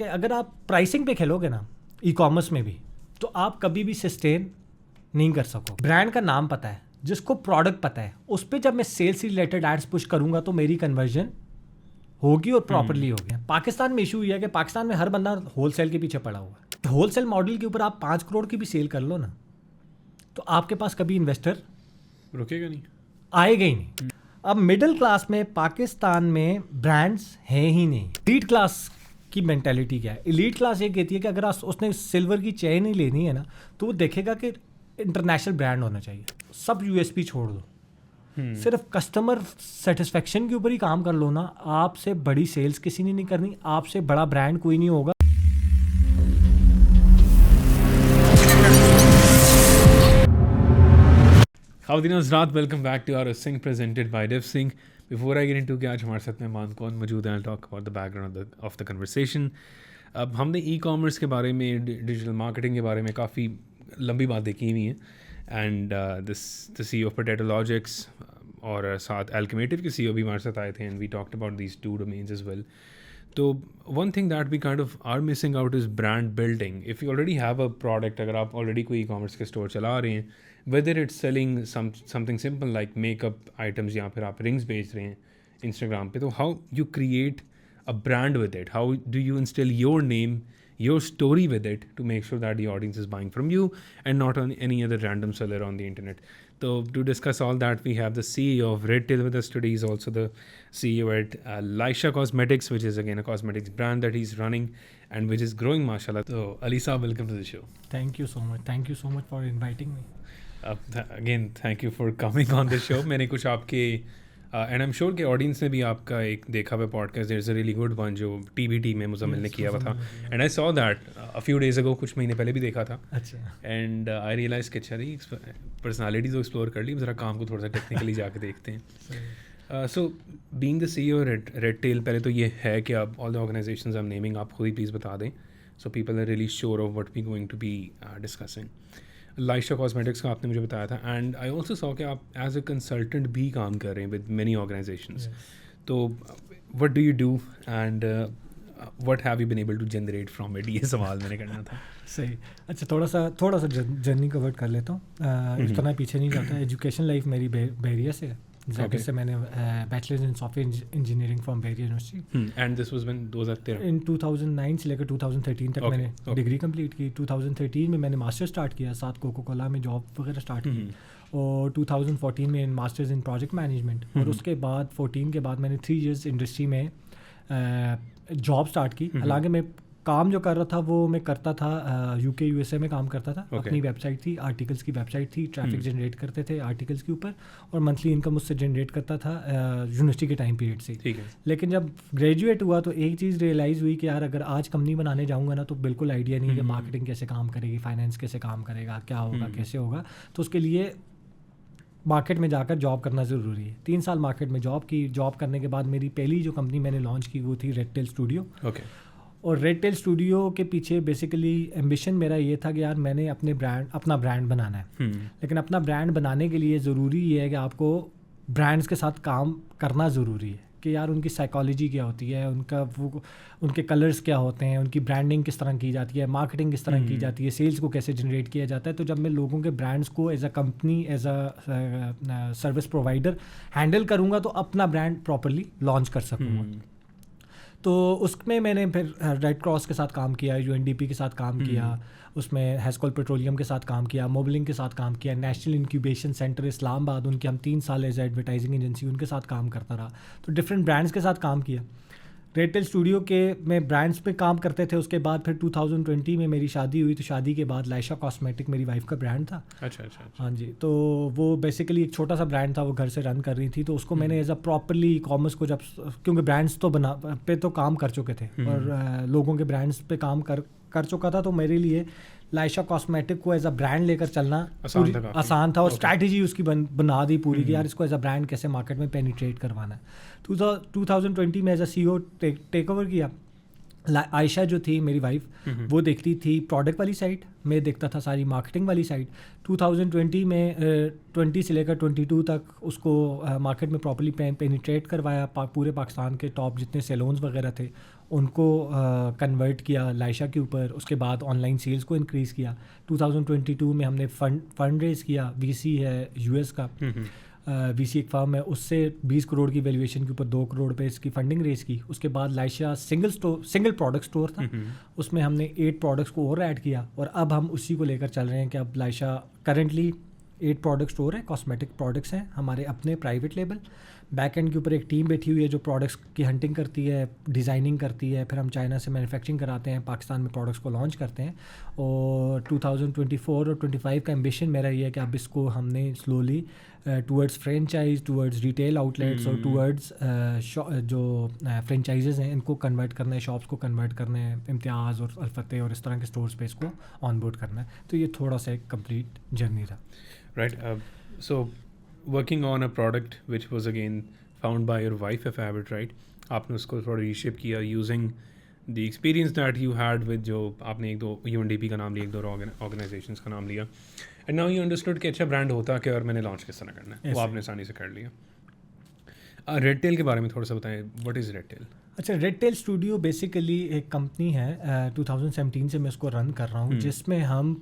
कि अगर आप प्राइसिंग पे खेलोगे ना ई कॉमर्स में भी, तो आप कभी भी सस्टेन नहीं कर सकोगे। ब्रांड का नाम पता है, जिसको प्रोडक्ट पता है, उस पर जब मैं सेल्स रिलेटेड एड्स पुश करूंगा तो मेरी कन्वर्जन होगी और प्रॉपरली होगी। पाकिस्तान में इशू ये है कि पाकिस्तान में हर बंदा होलसेल के पीछे पड़ा हुआ है। होलसेल मॉडल के ऊपर आप 5 करोड़ की भी सेल कर लो ना, तो आपके पास कभी इन्वेस्टर रुकेगा नहीं, आएगा ही नहीं। अब मिडिल क्लास में पाकिस्तान में ब्रांड्स हैं ही नहीं। एलीट क्लास की मेंटालिटी क्या है? एलीट क्लास ये कहती है कि अगर उसने सिल्वर की चेन ही लेनी है ना, तो वो देखेगा कि इंटरनेशनल ब्रांड होना चाहिए। सब यूएसपी छोड़ दो, सिर्फ कस्टमर सेटिस्फेक्शन के ऊपर ही काम कर लो ना। आपसे बड़ी सेल्स किसी ने नहीं करनी, आपसे बड़ा ब्रांड कोई नहीं होगा। खातिन हज़रात, welcome back to our Singh presented by डिव Singh. Before I get into कि आज हमारे साथ मेहमान कौन मौजूद हैं, talk about the background of the conversation. अब हमने ई कॉमर्स के बारे में, डिजिटल मार्केटिंग के बारे में काफ़ी लंबी बातें की हुई हैं, and the CEO of potato logics और साथ एल्केमेटिव के CEO भी हमारे साथ आए थे, and we talked about these two domains as well. तो one thing that we kind of are missing out is brand building. If you already have a product, अगर आप ऑलरेडी कोई ई कॉमर्स के स्टोर चला रहे हैं, whether it's selling something simple like makeup items या फिर आप rings बेच रहे हैं Instagram पे, तो how you create a brand with it, how do you instill your name, your story with it to make sure that the audience is buying from you and not on any other random seller on the internet. So to discuss all that, we have the CEO of Redtail with us today. He's also the CEO at Laisha Cosmetics, which is again a cosmetics brand that he's running and which is growing, mashallah. So Ali Saab, welcome to the show. Thank you so much. Thank you so much for inviting me. Again thank you for coming on the show. मैंने कुछ आपके and I am sure के audience ने भी आपका एक देखा हुआ podcast, there is a really good one जो TBT में मुज़म्मिल ने किया हुआ था, and I saw that a few days ago, कुछ महीने पहले भी देखा था। अच्छा। एंड आई रियलाइज़ कि अच्छा रही पर्सनैलिटी तो एक्सप्लोर कर ली, ज़रा काम को थोड़ा सा टेक्निकली जाके देखते हैं। So being the CEO Redtail, पहले तो ये है कि आप all the organisations I am naming आप खुद ही प्लीज़ बता दें, so people are really sure of what we going to be discussing. Laisha cosmetics का आपने मुझे बताया था, एंड आई ऑल्सो सॉ कि आप एज अ कंसल्टेंट भी काम कर रहे हैं विद मेनी ऑर्गेनाइजेशंस। तो what do you do and what have you been able to generate from it, ये सवाल मैंने करना था। सही। अच्छा, थोड़ा सा जर्नी कवर कर लेता हूँ, इतना पीछे नहीं जाता। एजुकेशन लाइफ मेरी बहरिया से है। से मैंने bachelors in software engineering from Bahria university, and this was when 2013 इन 2009 से लेकर 2013 तक मैंने डिग्री कंप्लीट की। 2013 में मैंने मास्टर स्टार्ट किया, साथ कोको कोला में जॉब वगैरह स्टार्ट की, और 2014 में मास्टर्स इन प्रोजेक्ट मैनेजमेंट, और उसके बाद 14 के बाद मैंने 3 इयर्स इंडस्ट्री में जॉब स्टार्ट की। हालांकि मैं काम जो कर रहा था वो मैं करता था UK USA में काम करता था। अपनी वेबसाइट थी, आर्टिकल्स की वेबसाइट थी, ट्रैफिक जनरेट करते थे आर्टिकल्स के ऊपर, और मंथली इनकम उससे जनरेट करता था यूनिवर्सिटी के टाइम पीरियड से। लेकिन जब ग्रेजुएट हुआ तो एक चीज़ रियलाइज़ हुई कि यार अगर आज कंपनी बनाने जाऊँगा ना, तो बिल्कुल आइडिया नहीं है कि मार्केटिंग कैसे काम करेगी, फाइनेंस कैसे काम करेगा, क्या होगा, कैसे होगा। तो उसके लिए मार्केट में जाकर जॉब करना ज़रूरी है। 3 साल मार्केट में जॉब की। जॉब करने के बाद मेरी पहली जो कंपनी मैंने लॉन्च की वो थी रेडटेल स्टूडियो। और रेडटेल स्टूडियो के पीछे बेसिकली एम्बिशन मेरा ये था कि यार मैंने अपना ब्रांड बनाना है। लेकिन अपना ब्रांड बनाने के लिए ज़रूरी ये है कि आपको ब्रांड्स के साथ काम करना ज़रूरी है, कि यार उनकी साइकोलॉजी क्या होती है, उनके कलर्स क्या होते हैं, उनकी ब्रांडिंग किस तरह की जाती है, मार्केटिंग किस तरह की जाती है, सेल्स को कैसे जनरेट किया जाता है। तो जब मैं लोगों के ब्रांड्स को as a company, as a service provider handle करूँगा तो अपना ब्रांड प्रॉपरली लॉन्च कर सकूँगा। तो उसमें मैंने फिर रेड क्रॉस के साथ काम किया, UNDP के साथ काम किया, उसमें हेस्कोल पेट्रोलियम के साथ काम किया, मोबलिंग के साथ काम किया, नेशनल इंक्यूबेशन सेंटर इस्लामाबाद, उनके हम 3 साल एज एडवर्टाइजिंग एजेंसी उनके साथ काम करता रहा। तो डिफरेंट ब्रांड्स के साथ काम किया। रेडटेल स्टूडियो के में ब्रांड्स पे काम करते थे। उसके बाद फिर 2020 में मेरी शादी हुई, तो शादी के बाद लाइशा कॉस्मेटिक मेरी वाइफ का ब्रांड था। अच्छा। हाँ जी। तो वो बेसिकली एक छोटा सा ब्रांड था, वो घर से रन कर रही थी। तो उसको मैंने एज अ प्रॉपरली कॉमर्स को जब, क्योंकि ब्रांड्स तो पे तो काम कर चुके थे और लोगों के ब्रांड्स पे काम कर चुका था, तो मेरे लिए लाइशा कॉस्मेटिक को एज अ ब्रांड लेकर चलना आसान था और स्ट्रैटेजी उसकी बना दी पूरी कि यार इसको एज अ ब्रांड कैसे मार्केट में पेनिट्रेट करवाना है। 2020 में as a CEO take over किया। आयशा जो थी मेरी वाइफ, वो देखती थी प्रोडक्ट वाली साइड, मैं देखता था सारी मार्केटिंग वाली साइड। 2020 में 20 से लेकर 22 तक उसको मार्केट में प्रॉपर्ली पेनिट्रेट करवाया, पूरे पाकिस्तान के टॉप जितने सैलून्स वगैरह थे उनको कन्वर्ट किया लाइशा के ऊपर। उसके बाद ऑनलाइन सेल्स को इंक्रीज़ किया। 2022 में हमने फंड रेज़ किया, वीसी है यूएस का, वीसी एक फर्म है, उससे 20 करोड़ की वैल्यूएशन के ऊपर 2 करोड़ पे इसकी फंडिंग रेज़ की। उसके बाद लाइशा सिंगल प्रोडक्ट स्टोर था, उसमें हमने 8 प्रोडक्ट्स को और ऐड किया, और अब हम उसी को लेकर चल रहे हैं कि अब लाइशा करंटली 8 प्रोडक्ट स्टोर है, कॉस्मेटिक प्रोडक्ट्स हैं हमारे अपने प्राइवेट लेबल। बैक एंड के ऊपर एक टीम बैठी हुई है जो प्रोडक्ट्स की हंटिंग करती है, डिज़ाइनिंग करती है, फिर हम चाइना से मैन्युफैक्चरिंग कराते हैं, पाकिस्तान में प्रोडक्ट्स को लॉन्च करते हैं। और 2024 और 25 का एम्बिशन मेरा ये है कि अब इसको हमने slowly towards franchise, towards retail outlets और टूवर्ड्स जो फ्रेंचाइजेज़ हैं इनको कन्वर्ट करना है, शॉप्स को कन्वर्ट करना है, इम्तियाज़ और अल्फतेह और इस तरह के स्टोर्स पे इसको ऑनबोर्ड करना है। तो ये थोड़ा सा एक कंप्लीट जर्नी था। Right, so working on a product which was again found by your wife if I have it right, आपने उसको थोड़ा रीशेप किया using the experience that you had with, जो आपने 1-2 UNDP का नाम लिया, 1-2 ऑर्गेनाइजेशंस का नाम लिया, एंड नाउ यू अंडरस्टूड कि अच्छा ब्रांड होता है और मैंने लॉन्च किस तरह करना है, वो आपने आसानी से कर लिया। रेड टेल के बारे में थोड़ा सा बताएं, व्हाट इज़ रेड टेल? अच्छा, रेड टेल स्टूडियो बेसिकली एक कंपनी है, 2017 से मैं उसको रन कर रहा हूँ, जिसमें हम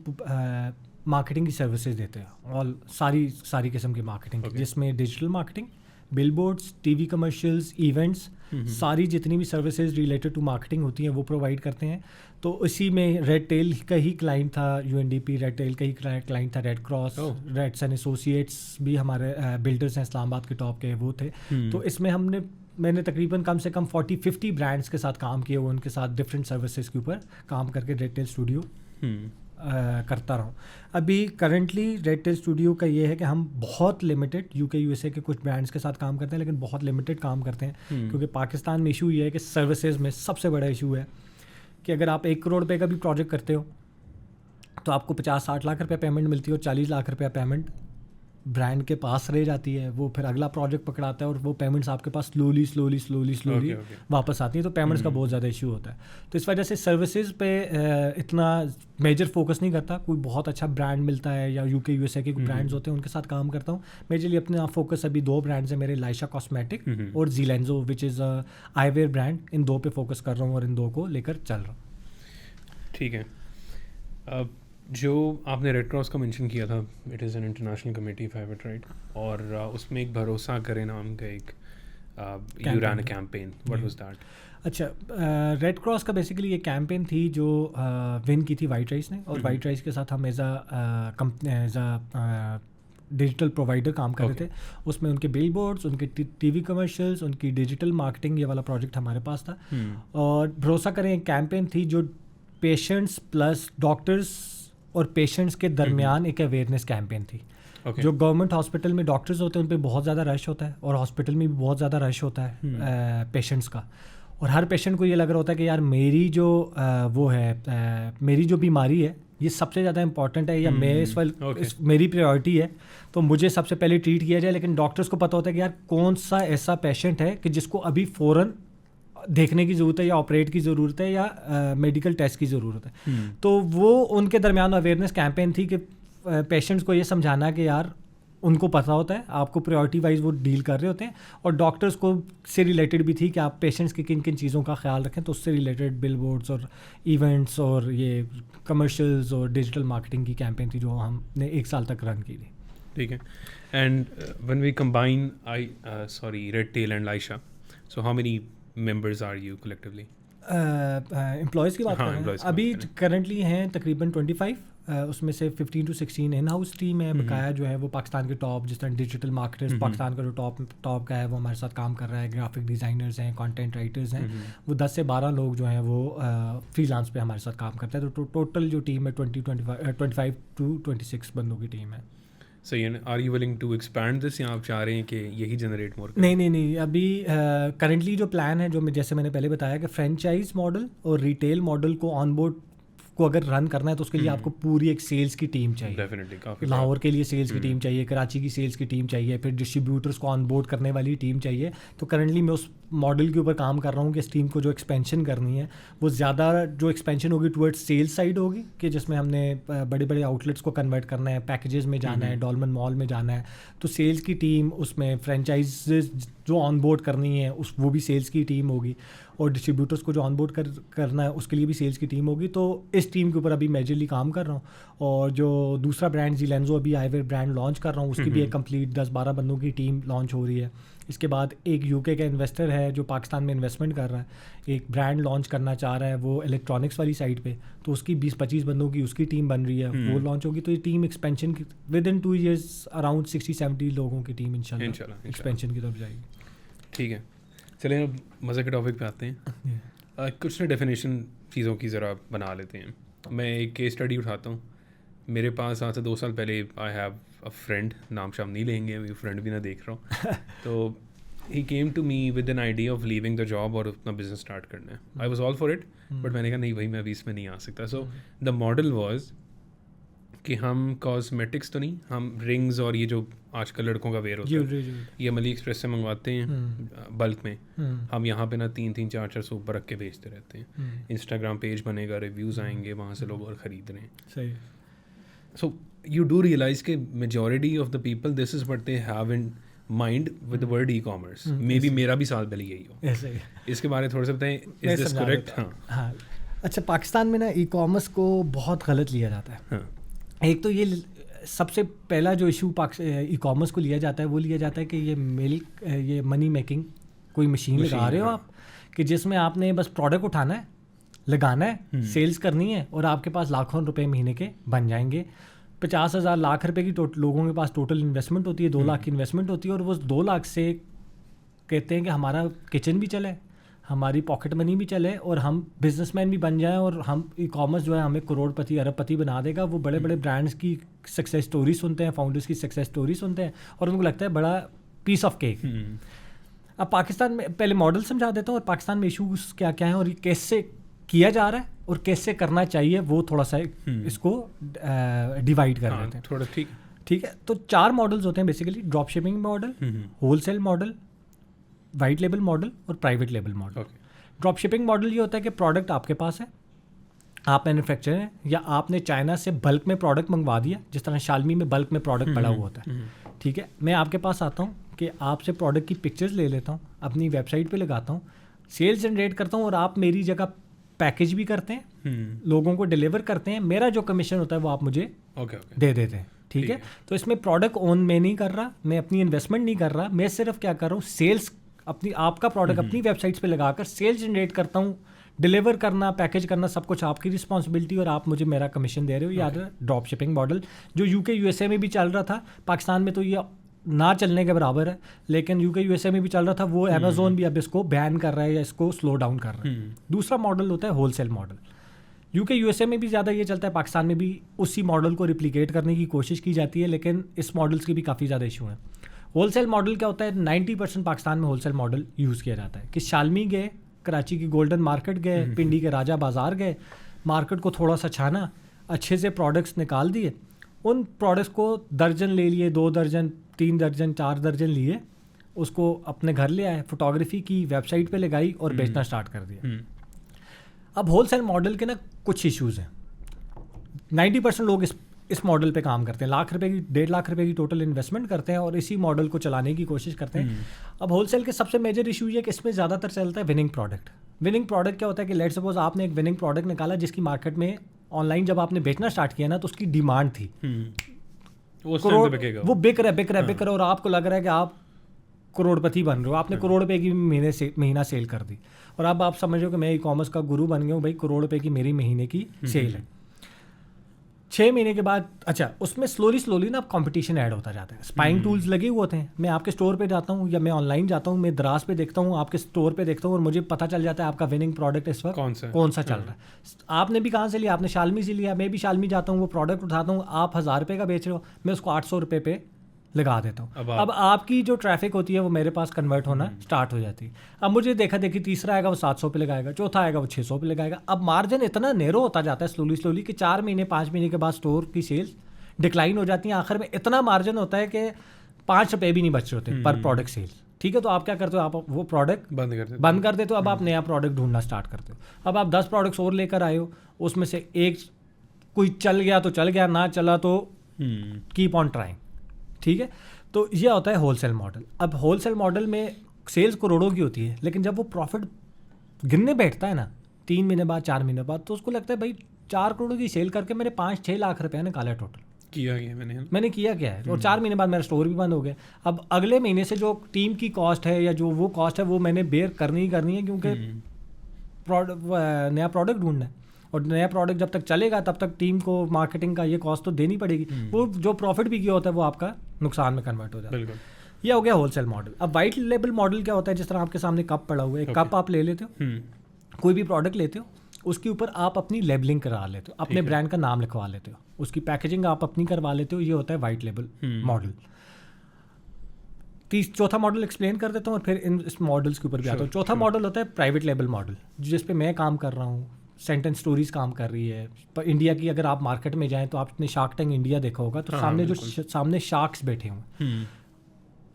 मार्केटिंग की सर्विसेज देते हैं, और सारी किस्म की मार्केटिंग, जिसमें digital marketing, billboards, TV commercials, events, सारी जितनी भी सर्विसेज रिलेटेड टू मार्केटिंग होती हैं वो प्रोवाइड करते हैं। तो इसी में रेड टेल का ही क्लाइंट था UNDP, रेड टेल का ही क्लाइंट था Red Cross, Reds and Associates भी हमारे बिल्डर्स हैं इस्लामाबाद के टॉप के, वो थे। तो इसमें मैंने तकरीबन कम से कम 40-50 ब्रांड्स के साथ काम किया हुआ, उनके साथ डिफरेंट सर्विसेज के ऊपर काम करके रेड टेल स्टूडियो करता रहा हूँ। अभी करंटली रेड टेल स्टूडियो का ये है कि हम बहुत लिमिटेड UK USA के कुछ ब्रांड्स के साथ काम करते हैं, लेकिन बहुत लिमिटेड काम करते हैं, क्योंकि पाकिस्तान में इशू ये है कि सर्विसेज में सबसे बड़ा इशू है कि अगर आप 1 करोड़ रुपए का भी प्रोजेक्ट करते हो तो आपको 50-60 लाख रुपया पेमेंट मिलती है, और 40 लाख रुपया पेमेंट ब्रांड के पास रह जाती है। वो फिर अगला प्रोजेक्ट पकड़ाता है और वो पेमेंट्स आपके पास स्लोली वापस आती है, तो पेमेंट्स का बहुत ज़्यादा इशू होता है। तो इस वजह से सर्विसेज पे इतना मेजर फोकस नहीं करता। कोई बहुत अच्छा ब्रांड मिलता है या UK USA के कोई ब्रांड्स होते हैं उनके साथ काम करता हूँ। मेरे लिए अपना फोकस अभी 2 ब्रांड्स हैं मेरे, लाइशा कॉस्मेटिक और जीलेंजो विच इज़ आईवेयर ब्रांड। इन 2 पे फोकस कर रहा हूँ और इन 2 को लेकर चल रहा हूँ। ठीक है, जो आपने रेड क्रॉस का मेंशन किया था, it is an international committee if I have it right, और उसमें एक भरोसा करें नाम का एक you run a campaign, what was that? अच्छा, रेड क्रॉस का बेसिकली ये कैंपेन थी जो विन की थी वाइट राइस ने, और वाइट राइस के साथ हम एज अ डिजिटल प्रोवाइडर काम कर रहे थे। उसमें उनके बिल बोर्ड्स, उनके टीवी कमर्शियल्स, उनकी डिजिटल मार्केटिंग, ये वाला प्रोजेक्ट हमारे पास था। और भरोसा करें एक कैंपेन थी जो पेशेंट्स प्लस डॉक्टर्स और पेशेंट्स के दरमियान एक अवेयरनेस कैंपेन थी। जो गवर्नमेंट हॉस्पिटल में डॉक्टर्स होते हैं उन पे बहुत ज़्यादा रश होता है, और हॉस्पिटल में भी बहुत ज़्यादा रश होता है पेशेंट्स का, और हर पेशेंट को ये लग रहा होता है कि यार मेरी जो मेरी जो बीमारी है ये सबसे ज़्यादा इंपॉर्टेंट है, या मैं इस वक्त मेरी प्रायोरिटी है, तो मुझे सबसे पहले ट्रीट किया जाए। लेकिन डॉक्टर्स को पता होता है कि यार कौन सा ऐसा पेशेंट है कि जिसको अभी फ़ौरन देखने की ज़रूरत है, या ऑपरेट की ज़रूरत है, या मेडिकल टेस्ट की ज़रूरत है। तो वो उनके दरमियान अवेयरनेस कैंपेन थी कि पेशेंट्स को ये समझाना कि यार उनको पता होता है, आपको प्रायोरिटी वाइज वो डील कर रहे होते हैं, और डॉक्टर्स को से रिलेटेड भी थी कि आप पेशेंट्स की किन किन चीज़ों का ख्याल रखें। तो उससे रिलेटेड बिल बोर्ड्स और इवेंट्स और ये कमर्शियल्स और डिजिटल मार्केटिंग की कैंपेन थी जो हमने 1 साल तक रन की थी। ठीक है, and when we combine red tail and Laisha, so how many members are you collectively? Employees की बात करें, अभी करंटली हैं तकरीबन 25, उसमें से 15 to 16 इन हाउस टीम है। बकाया जो है वो पाकिस्तान के टॉप, जिस तरह डिजिटल मार्केटर्स पाकिस्तान का जो टॉप का है वो हमारे साथ काम कर रहा है। ग्राफिक डिज़ाइनर्स हैं, कंटेंट राइटर्स हैं, वो 10 से 12 लोग जो हैं वो फ्रीलांस पे हमारे साथ काम करते हैं। तो टोटल जो टीम है 25 to 26 बंदों की टीम है। So are you willing to expand this, या आप चाह रहे हैं कि यही जनरेट मोर? नहीं, अभी करंटली जो प्लान है, जो जैसे मैंने पहले बताया कि फ्रेंचाइज मॉडल और रिटेल मॉडल को ऑनबोर्ड को अगर रन करना है तो उसके लिए आपको पूरी एक सेल्स की टीम चाहिए। डेफिनेटली लाहौर के लिए सेल्स की टीम चाहिए, कराची की सेल्स की टीम चाहिए, फिर डिस्ट्रीब्यूटर्स को ऑनबोर्ड करने वाली टीम चाहिए। तो करंटली मैं उस मॉडल के ऊपर काम कर रहा हूँ कि इस टीम को जो एक्सपेंशन करनी है वो ज़्यादा जो एक्सपेंशन होगी टुवर्ड्स सेल्स साइड होगी, कि जिसमें हमने बड़े बड़े आउटलेट्स को कन्वर्ट करना है, पैकेजेस में जाना है, डॉलमन मॉल में जाना है, तो सेल्स की टीम, उसमें फ्रेंचाइजेज जो ऑनबोर्ड करनी है वो भी सेल्स की टीम होगी, और डिस्ट्रीब्यूटर्स को जो ऑनबोर्ड करना है उसके लिए भी सेल्स की टीम होगी। तो इस टीम के ऊपर अभी मेजरली काम कर रहा हूँ। और जो दूसरा ब्रांड ज़ीलेंज़ो अभी आईवेयर ब्रांड लॉन्च कर रहा हूँ, उसकी भी एक कंप्लीट 10-12 बंदों की टीम लॉन्च हो रही है। इसके बाद एक यूके का इन्वेस्टर है जो पाकिस्तान में इन्वेस्टमेंट कर रहा है, एक ब्रांड लॉन्च करना चाह रहा है वो इलेक्ट्रॉनिक्स वाली साइड पे, तो उसकी 20-25 बंदों की उसकी टीम बन रही है, वो लॉन्च होगी। तो ये टीम एक्सपेंशन की विद इन 2 years अराउंड 60-70 लोगों की टीम इंशाल्लाह एक्सपेंशन की तरफ जाएगी। ठीक है, चलिए अब मज़े के टॉपिक पे आते हैं। कुछ ना डेफिनेशन चीज़ों की ज़रा बना लेते हैं। मैं एक केस स्टडी उठाता हूँ। मेरे पास आज से 2 साल पहले आई हैव अ फ्रेंड, नाम शाम नहीं लेंगे, अभी फ्रेंड भी ना देख रहा हूँ तो he came to me with an idea of leaving the job और अपना बिजनेस स्टार्ट करना है। I was all for it, but मैंने कहा नहीं भाई, मैं अभी इसमें नहीं आ सकता। सो द मॉडल वॉज कि हम कॉस्मेटिक्स तो नहीं, हम रिंग्स और ये जो आजकल लड़कों का वेयर होता है ये अली एक्सप्रेस से मंगवाते हैं बल्क में। हम यहाँ पे ना 3-3, 4-4 सूप रख के बेचते रहते हैं। इंस्टाग्राम पेज बनेगा, रिव्यूज़ आएंगे, वहाँ से लोग और ख़रीद रहे हैं। सही। सो यू डू रियलाइज के majority of the people this is what they have in mind with the word e commerce. May be मेरा भी साल पहले यही हो। इसके बारे में थोड़ा सा बताएं, इज दिस करेक्ट? हाँ, अच्छा, पाकिस्तान में ना ई कॉमर्स को बहुत गलत लिया जाता है। हाँ। एक तो ये सबसे पहला जो इशू ई कॉमर्स को लिया जाता है वो लिया जाता है कि ये मनी मेकिंग कोई मशीन लगा रहे हो आप, कि जिसमें आपने बस प्रोडक्ट उठाना है, लगाना है, सेल्स करनी है और आपके पास लाखों रुपए महीने के बन जाएंगे। 50,000 लाख रुपए की लोगों के पास टोटल इन्वेस्टमेंट होती है, 2 लाख की इन्वेस्टमेंट होती है, और वो 2 लाख से कहते हैं कि हमारा किचन भी चले, हमारी पॉकेट मनी भी चले और हम बिजनेसमैन भी बन जाएं और हम ई कॉमर्स जो है हमें करोड़पति अरबपति बना देगा। वो बड़े बड़े ब्रांड्स की सक्सेस स्टोरी सुनते हैं, फाउंडर्स की सक्सेस स्टोरी सुनते हैं और उनको लगता है बड़ा पीस ऑफ केक। अब पाकिस्तान में पहले मॉडल समझा देता हूँ और पाकिस्तान में इशूज़ क्या क्या हैं और ये कैसे किया जा रहा है और कैसे करना चाहिए, वो थोड़ा सा इसको डिवाइड कर लेते हैं थोड़ा। ठीक है। तो 4 मॉडल्स होते हैं basically: drop shipping model, wholesale model, white label model और private label model. Drop shipping model ये होता है कि प्रोडक्ट आपके पास है, आप मैन्युफैक्चरर हैं या आपने चाइना से बल्क में प्रोडक्ट मंगवा दिया, जिस तरह शालमी में बल्क में प्रोडक्ट पड़ा हुआ होता है। ठीक है, मैं आपके पास आता हूँ कि आपसे प्रोडक्ट की पिक्चर्स ले लेता हूँ, अपनी वेबसाइट पे लगाता हूँ, सेल्स जनरेट करता हूँ और आप मेरी जगह पैकेज भी करते हैं, लोगों को डिलीवर करते हैं। मेरा जो कमीशन होता है वो आप मुझे दे देते हैं। ठीक है, तो इसमें प्रोडक्ट ओन मैं नहीं कर रहा, मैं अपनी इन्वेस्टमेंट नहीं कर रहा, मैं सिर्फ क्या कर रहा हूँ, सेल्स अपनी आपका प्रोडक्ट अपनी वेबसाइट्स पे लगाकर सेल्स जनरेट करता हूँ, डिलीवर करना, पैकेज करना, सब कुछ आपकी रिस्पॉन्सिबिलिटी और आप मुझे मेरा कमीशन दे रहे हो। याद है ड्रॉप शिपिंग मॉडल जो यूके यूएसए में भी चल रहा था, पाकिस्तान में तो ये ना चलने के बराबर है, लेकिन यूके यूएसए में भी चल रहा था। वो अमेजोन भी अब इसको बैन कर रहा है या इसको स्लो डाउन कर रहा है। दूसरा मॉडल होता है होलसेल मॉडल। यूके यूएसए में भी ज़्यादा ये चलता है, पाकिस्तान में भी उसी मॉडल को रिप्लिकेट करने की कोशिश की जाती है, लेकिन इस मॉडल्स के भी काफ़ी ज़्यादा इशू हैं। होलसेल मॉडल क्या होता है? 90% पाकिस्तान में होलसेल मॉडल यूज़ किया जाता है कि शालमी गए, कराची की गोल्डन मार्केट गए, पिंडी के राजा बाज़ार गए, मार्केट को थोड़ा सा छाना, अच्छे से प्रोडक्ट्स निकाल दिए, उन प्रोडक्ट्स को दर्जन ले लिए, 2 दर्जन, 3 दर्जन, 4 दर्जन लिए, उसको अपने घर ले आए, फोटोग्राफी की, वेबसाइट पे लगाई और बेचना स्टार्ट कर दिया। अब होलसेल मॉडल के ना कुछ इश्यूज़ हैं। 90% लोग इस मॉडल पे काम करते हैं, लाख रुपए की, 1.5 लाख रुपए की टोटल इन्वेस्टमेंट करते हैं और इसी मॉडल को चलाने की कोशिश करते हैं। अब होलसेल के सबसे मेजर इशू ये कि इसमें ज़्यादातर चलता है विनिंग प्रोडक्ट। विनिंग प्रोडक्ट क्या होता है कि लेट्स सपोज आपने एक विनिंग प्रोडक्ट निकाला जिसकी मार्केट में ऑनलाइन जब आपने बेचना स्टार्ट किया ना तो उसकी डिमांड थी, वो बिक रहा है और आपको लग रहा है कि आप करोड़पति बन रहे हो, आपने करोड़ रुपए की महीना सेल कर दी और अब आप समझ रहे हो कि मैं ई कॉमर्स का गुरु बन गया हूँ, भाई करोड़ रुपए की मेरी महीने की सेल है। 6 महीने के बाद अच्छा उसमें स्लोली ना कंपटीशन ऐड होता जाता है, स्पाइंग टूल्स लगे हुए होते हैं। मैं आपके स्टोर पे जाता हूँ या मैं ऑनलाइन जाता हूँ, मैं दराज पे देखता हूँ, आपके स्टोर पे देखता हूँ और मुझे पता चल जाता है आपका विनिंग प्रोडक्ट इस वक्त कौन सा चल रहा है। आपने भी कहाँ से लिया? आपने शालमी से लिया, मैं भी शालमी जाता हूँ, वो प्रोडक्ट उठाता हूँ, आप 1000 रुपये का बेच रहे हो, मैं उसको 800 रुपये पे लगा देता हूँ। अब आपकी जो ट्रैफिक होती है वो मेरे पास कन्वर्ट होना स्टार्ट हो जाती है। अब मुझे देखा देखी तीसरा आएगा वो 700 पे लगाएगा, चौथा आएगा वो 600 पे लगाएगा। अब मार्जिन इतना नैरो होता जाता है स्लोली कि 4 महीने 5 महीने के बाद स्टोर की सेल्स डिक्लाइन हो जाती है। आखिर में इतना मार्जिन होता है कि 5 रुपये भी नहीं बच रहे होते पर प्रोडक्ट सेल। ठीक है, तो आप क्या करते हो, आप वो प्रोडक्ट बंद कर देते हो। अब आप नया प्रोडक्ट ढूंढना स्टार्ट करते हो। अब आप 10 प्रोडक्ट्स और लेकर आए हो, उसमें से एक कोई चल गया तो चल गया, ना चला तो कीप ऑन ट्राइंग। ठीक है, तो ये होता है होलसेल मॉडल। अब होलसेल मॉडल में सेल्स करोड़ों की होती है, लेकिन जब वो प्रॉफिट गिनने बैठता है ना 3 महीने बाद 4 महीने बाद, तो उसको लगता है भाई 4 करोड़ की सेल करके मेरे 5-6 लाख रुपये निकाले टोटल। मैंने किया क्या है, और 4 महीने बाद मेरा स्टोर भी बंद हो गया। अब अगले महीने से जो टीम की कॉस्ट है या जो वो कॉस्ट है वो मैंने बेयर करनी ही करनी है, क्योंकि नया प्रोडक्ट ढूंढना है, और नया प्रोडक्ट जब तक चलेगा तब तक टीम को मार्केटिंग का ये कॉस्ट तो देनी पड़ेगी। वो जो प्रॉफिट भी किया होता है वो आपका नुकसान में कन्वर्ट हो जाता है। ये हो गया होलसेल मॉडल। अब वाइट लेबल मॉडल क्या होता है, जिस तरह आपके सामने कप पड़ा हुआ है, एक कप आप ले लेते हो, कोई भी प्रोडक्ट लेते हो, उसके ऊपर आप अपनी लेबलिंग करा लेते हो, अपने ब्रांड का नाम लिखवा लेते हो, उसकी पैकेजिंग आप अपनी करवा लेते हो। ये होता है वाइट लेबल मॉडल। चौथा मॉडल एक्सप्लेन कर देता हूँ और फिर इस मॉडल्स के ऊपर भी आता हूँ। चौथा मॉडल होता है प्राइवेट लेबल मॉडल, जिस पे मैं काम कर रहा हूँ, सेंटेंस स्टोरीज काम कर रही है। पर इंडिया की अगर आप मार्केट में जाएं तो आपने शार्क टैंक इंडिया देखा होगा, तो सामने जो सामने शार्क्स बैठे हुए,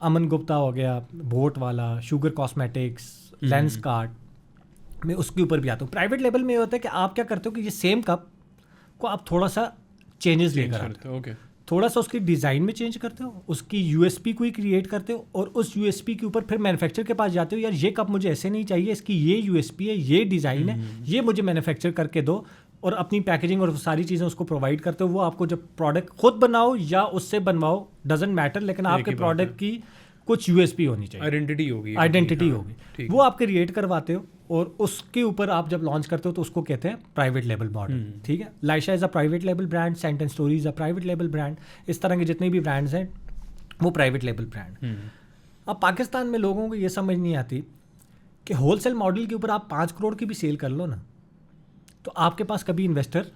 अमन गुप्ता हो गया, बोट वाला, शुगर कॉस्मेटिक्स, लेंस कार्ड, मैं उसके ऊपर भी आता हूँ। प्राइवेट लेवल में ये होता है कि आप क्या करते हो कि ये सेम कप को आप थोड़ा सा चेंजेस लेकर आते हो। थोड़ा सा उसकी डिज़ाइन में चेंज करते हो, उसकी यूएसपी को ही क्रिएट करते हो, और उस यूएसपी के ऊपर फिर मैन्युफैक्चर के पास जाते हो, यार ये कप मुझे ऐसे नहीं चाहिए, इसकी ये यूएसपी है, ये डिज़ाइन है, ये मुझे मैन्युफैक्चर करके दो, और अपनी पैकेजिंग और सारी चीज़ें उसको प्रोवाइड करते हो। वो आपको जब प्रोडक्ट खुद बनाओ या उससे बनवाओ डजेंट मैटर, लेकिन आपके प्रोडक्ट की कुछ यूएसपी होनी चाहिए, आइडेंटिटी होगी, वो आप क्रिएट करवाते हो, और उसके ऊपर आप जब लॉन्च करते हो तो उसको कहते हैं प्राइवेट लेबल मॉडल। ठीक है, Laisha is a private label brand, sentence story is a private label brand, इस तरह के जितने भी ब्रांड्स हैं वो प्राइवेट लेबल ब्रांड। अब पाकिस्तान में लोगों को ये समझ नहीं आती कि होलसेल मॉडल के ऊपर आप 5 करोड़ की भी सेल कर लो ना, तो आपके पास कभी इन्वेस्टर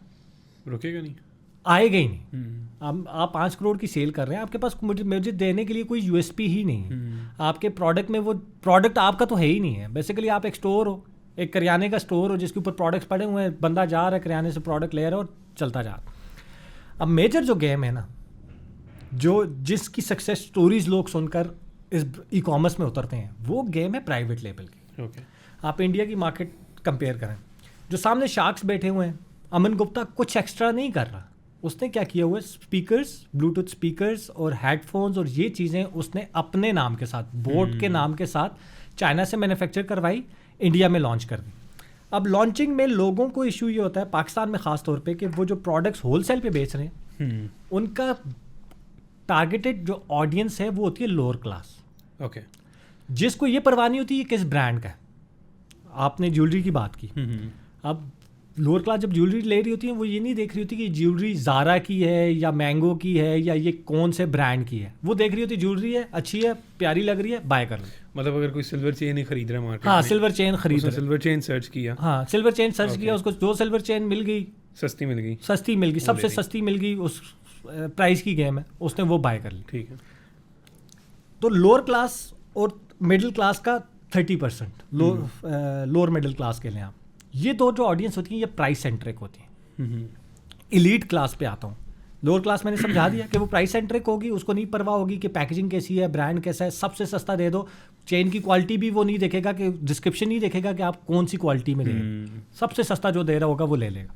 रुकेगा नहीं, आएगा ही नहीं। अब आप 5 करोड़ की सेल कर रहे हैं, आपके पास मुझे देने के लिए कोई यूएसपी ही नहीं है। आपके प्रोडक्ट में वो प्रोडक्ट आपका तो है ही नहीं है। बेसिकली आप एक स्टोर हो, एक करियाने का स्टोर हो, जिसके ऊपर प्रोडक्ट्स पड़े हुए हैं, बंदा जा रहा है करियाने से प्रोडक्ट ले रहा है और चलता जा रहा है। अब मेजर जो गेम है ना, जो जिसकी सक्सेस स्टोरीज लोग सुनकर इस ई कॉमर्स में उतरते हैं, वो गेम है प्राइवेट लेबल की। आप इंडिया की मार्केट कंपेयर करें, जो सामने शार्क्स बैठे हुए हैं, अमन गुप्ता कुछ एक्स्ट्रा नहीं कर रहा। उसने क्या किया हुआ है, स्पीकर्स, ब्लूटूथ स्पीकर्स और हेडफोन्स और ये चीज़ें उसने अपने नाम के साथ, बोट के नाम के साथ चाइना से मैन्युफैक्चर करवाई, इंडिया में लॉन्च कर दी। अब लॉन्चिंग में लोगों को इशू ये होता है, पाकिस्तान में ख़ास तौर पे, कि वो जो प्रोडक्ट्स होलसेल पे बेच रहे हैं उनका टारगेटेड जो ऑडियंस है वो होती है लोअर क्लास। ओके, जिसको ये परवाह नहीं होती ये किस ब्रांड का है। आपने ज्वेलरी की बात की, अब लोअर क्लास जब ज्वेलरी ले रही होती है वो ये नहीं देख रही होती कि ज्वेलरी ज़ारा की है या मैंगो की है या ये कौन से ब्रांड की है। वो देख रही होती ज्वेलरी है, अच्छी है, प्यारी लग रही है, बाय कर लो। मतलब अगर कोई सिल्वर चेन ही खरीद रहा है मार्केट हाँ, सिल्वर चेन खरीद रहा है, सिल्वर चेन सर्च किया, हाँ सिल्वर चेन सर्च किया, उसको जो सिल्वर चेन मिल गई, सस्ती मिल गई, सबसे सस्ती मिल गई, उस प्राइस की गेम है, उसने वो बाय कर ली। ठीक है, तो लोअर क्लास और मिडिल क्लास का 30%, लोअर मिडिल क्लास के लिए आप, ये दो जो ऑडियंस होती है ये प्राइस सेंट्रिक होती है। एलीट क्लास पे आता हूँ। लोअर क्लास मैंने समझा दिया कि वो प्राइस सेंट्रिक होगी, उसको नहीं परवाह होगी कि पैकेजिंग कैसी है, ब्रांड कैसा है, सबसे सस्ता दे दो। चेन की क्वालिटी भी वो नहीं देखेगा, कि डिस्क्रिप्शन नहीं देखेगा कि आप कौन सी क्वालिटी में दे रहे हैं, सबसे सस्ता जो दे रहा होगा वो ले लेगा।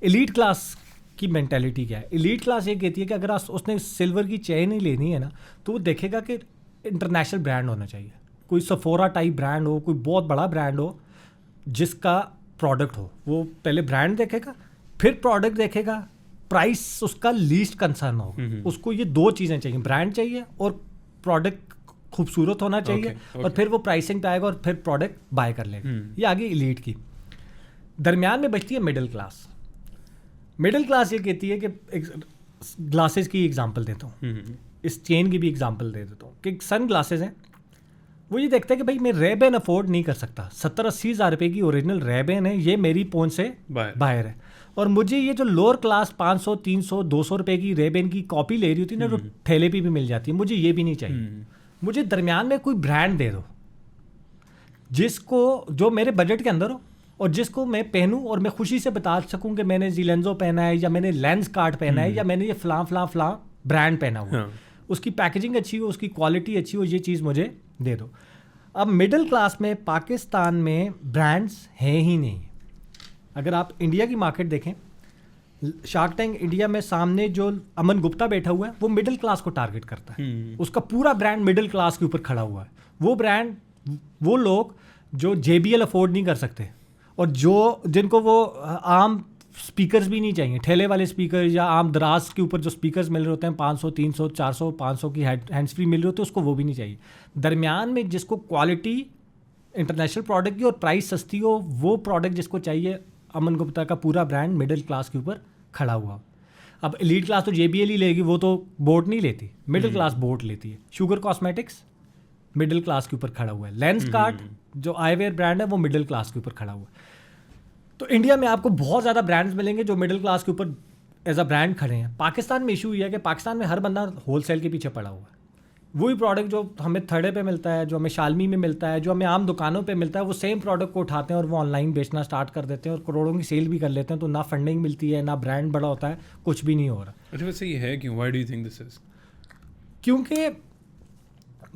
एलीट क्लास की मेंटालिटी क्या है, एलीट क्लास ये कहती है कि अगर उसने सिल्वर की चेन ही लेनी है ना, तो वो देखेगा कि इंटरनेशनल ब्रांड होना चाहिए, कोई सफोरा टाइप ब्रांड हो, कोई बहुत बड़ा ब्रांड हो जिसका प्रोडक्ट हो। वो पहले ब्रांड देखेगा, फिर प्रोडक्ट देखेगा, प्राइस उसका लीस्ट कंसर्न होगा। उसको ये दो चीज़ें चाहिए, ब्रांड चाहिए और प्रोडक्ट खूबसूरत होना चाहिए, और फिर वो प्राइसिंग पे आएगा और फिर प्रोडक्ट बाय कर लेगा। ये आगे एलीट की। दरमियान में बचती है मिडिल क्लास। मिडिल क्लास ये कहती है कि ग्लासेस की एग्जांपल देता हूँ, इस चेन की भी एग्जांपल दे देता हूँ कि सन ग्लासेस हैं, वो ये देखता है कि भाई मैं रेबेन अफोर्ड नहीं कर सकता, 70-80 हज़ार रुपये की ओरिजिनल रेबेन है, ये मेरी पहुंच से बाहर है, और मुझे ये जो लोअर क्लास 500, 300, 200 रुपये की रेबेन की कॉपी ले रही होती है ना, जो ठेले पे भी मिल जाती है, मुझे ये भी नहीं चाहिए। मुझे दरमियान में कोई ब्रांड दे दो जिसको, जो मेरे बजट के अंदर हो और जिसको मैं पहनूं और मैं खुशी से बता सकूं कि मैंने जीलेंजो पहना है, या मैंने लेंस कार्ड पहना है, या मैंने ये फलां ब्रांड पहना हुआ। उसकी पैकेजिंग अच्छी हो, उसकी क्वालिटी अच्छी हो, ये चीज़ मुझे दे दो। अब मिडिल क्लास में पाकिस्तान में ब्रांड्स हैं ही नहीं। अगर आप इंडिया की मार्केट देखें, शार्क टैंक इंडिया में सामने जो अमन गुप्ता बैठा हुआ है, वो मिडिल क्लास को टारगेट करता है। उसका पूरा ब्रांड मिडिल क्लास के ऊपर खड़ा हुआ है। वो ब्रांड, वो लोग जो JBL अफोर्ड नहीं कर सकते, और जिनको वो आम स्पीकर्स भी नहीं चाहिए, ठेले वाले स्पीकर या आम दराज के ऊपर जो स्पीकर्स मिल रहे होते हैं 500, 300, 400, 500 की हैंड्स फ्री मिल रही होती है, उसको वो भी नहीं चाहिए। दरमियान में जिसको क्वालिटी इंटरनेशनल प्रोडक्ट की और प्राइस सस्ती हो, वो प्रोडक्ट जिसको चाहिए, अमन गुप्ता का पूरा ब्रांड मिडिल क्लास के ऊपर खड़ा हुआ। अब एलीट क्लास तो JBL ही लेगी, वो तो बोट नहीं लेती, मिडिल क्लास बोट लेती है। शुगर कॉस्मेटिक्स मिडिल क्लास के ऊपर खड़ा हुआ है। लेंस कार्ड जो आईवेयर ब्रांड है, वो मिडिल क्लास के ऊपर खड़ा हुआ है। तो इंडिया में आपको बहुत ज़्यादा ब्रांड्स मिलेंगे जो मिडिल क्लास के ऊपर एज अ ब्रांड खड़े हैं। पाकिस्तान में इशू ये है कि पाकिस्तान में हर बंदा होलसेल के पीछे पड़ा हुआ है। वही प्रोडक्ट जो हमें थर्डे पे मिलता है, जो हमें शालमी में मिलता है, जो हमें आम दुकानों पे मिलता है, वो सेम प्रोडक्ट को उठाते हैं और वो ऑनलाइन बेचना स्टार्ट कर देते हैं और करोड़ों की सेल भी कर लेते हैं। तो ना फंडिंग मिलती है, ना ब्रांड बड़ा होता है, कुछ भी नहीं हो रहा। अच्छा, वैसे ये है क्यों? Why do you think this is? क्योंकि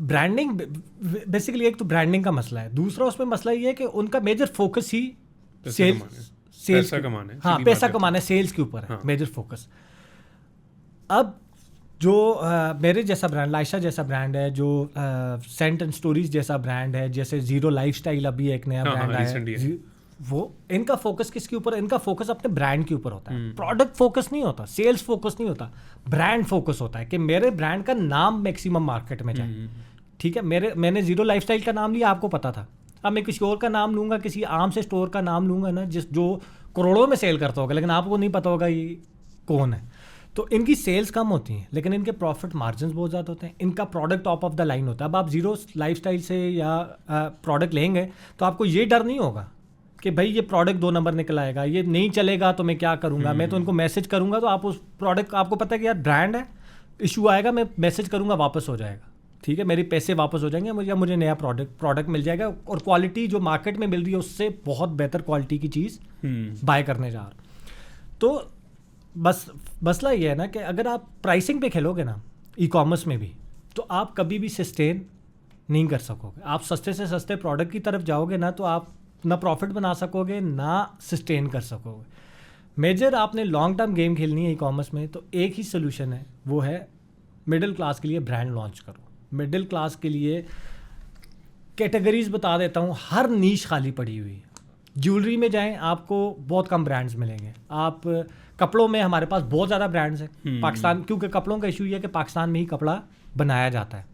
ब्रांडिंग बेसिकली, एक तो ब्रांडिंग का मसला है, दूसरा उसमें मसला ये है कि उनका मेजर फोकस ही सेल्स कमाना है। हाँ, पैसा कमाना है, सेल्स के ऊपर है मेजर फोकस। अब जो मेरे जैसा ब्रांड, लाइशा जैसा ब्रांड है, जो सेंट एंड स्टोरीज जैसा ब्रांड है, जैसे जीरो लाइफस्टाइल अभी एक नया ब्रांड आया है, वो इनका फोकस किसके ऊपर? इनका फोकस अपने ब्रांड के ऊपर होता है। प्रोडक्ट फोकस नहीं होता, सेल्स फोकस नहीं होता, ब्रांड फोकस होता है कि मेरे ब्रांड का नाम मैक्सिमम मार्केट में जाए। ठीक है, मैंने जीरो लाइफस्टाइल का नाम लिया, आपको पता था। अब मैं किसी और का नाम लूंगा, किसी आम से स्टोर का नाम लूंगा ना, जो करोड़ों में सेल करता होगा, लेकिन आपको नहीं पता होगा ये कौन है। तो इनकी सेल्स कम होती हैं, लेकिन इनके प्रॉफिट मार्जिन बहुत ज़्यादा होते हैं। इनका product top of the line होता है। अब आप जीरो लाइफस्टाइल से या प्रोडक्ट लेंगे तो आपको ये डर नहीं होगा कि भाई ये प्रोडक्ट 2 नंबर निकल आएगा, ये नहीं चलेगा तो मैं क्या करूँगा। मैं तो उनको मैसेज करूँगा, तो आप उस प्रोडक्ट, आपको पता है कि यार ब्रांड है, इशू आएगा, मैं मैसेज करूँगा, वापस हो जाएगा। ठीक है, मेरे पैसे वापस हो जाएंगे, मुझे नया प्रोडक्ट मिल जाएगा, और क्वालिटी जो मार्केट में मिल रही है उससे बहुत बेहतर क्वालिटी की चीज़ बाय करने जा रहा। तो बस मसला ये है ना कि अगर आप प्राइसिंग पे खेलोगे ना ई कॉमर्स में भी, तो आप कभी भी सस्टेन नहीं कर सकोगे। आप सस्ते से सस्ते प्रोडक्ट की तरफ जाओगे ना, तो आप ना प्रॉफिट बना सकोगे, ना सस्टेन कर सकोगे। मेजर आपने लॉन्ग टर्म गेम खेलनी है ई कॉमर्स में, तो एक ही सोल्यूशन है, वो है मिडिल क्लास के लिए ब्रांड लॉन्च करो। मिडिल क्लास के लिए कैटेगरीज बता देता हूँ, हर नीश खाली पड़ी हुई है। ज्वेलरी में जाएं, आपको बहुत कम ब्रांड्स मिलेंगे। आप कपड़ों में, हमारे पास बहुत ज़्यादा ब्रांड्स हैं पाकिस्तान, क्योंकि कपड़ों का इशू ये है कि पाकिस्तान में ही कपड़ा बनाया जाता है।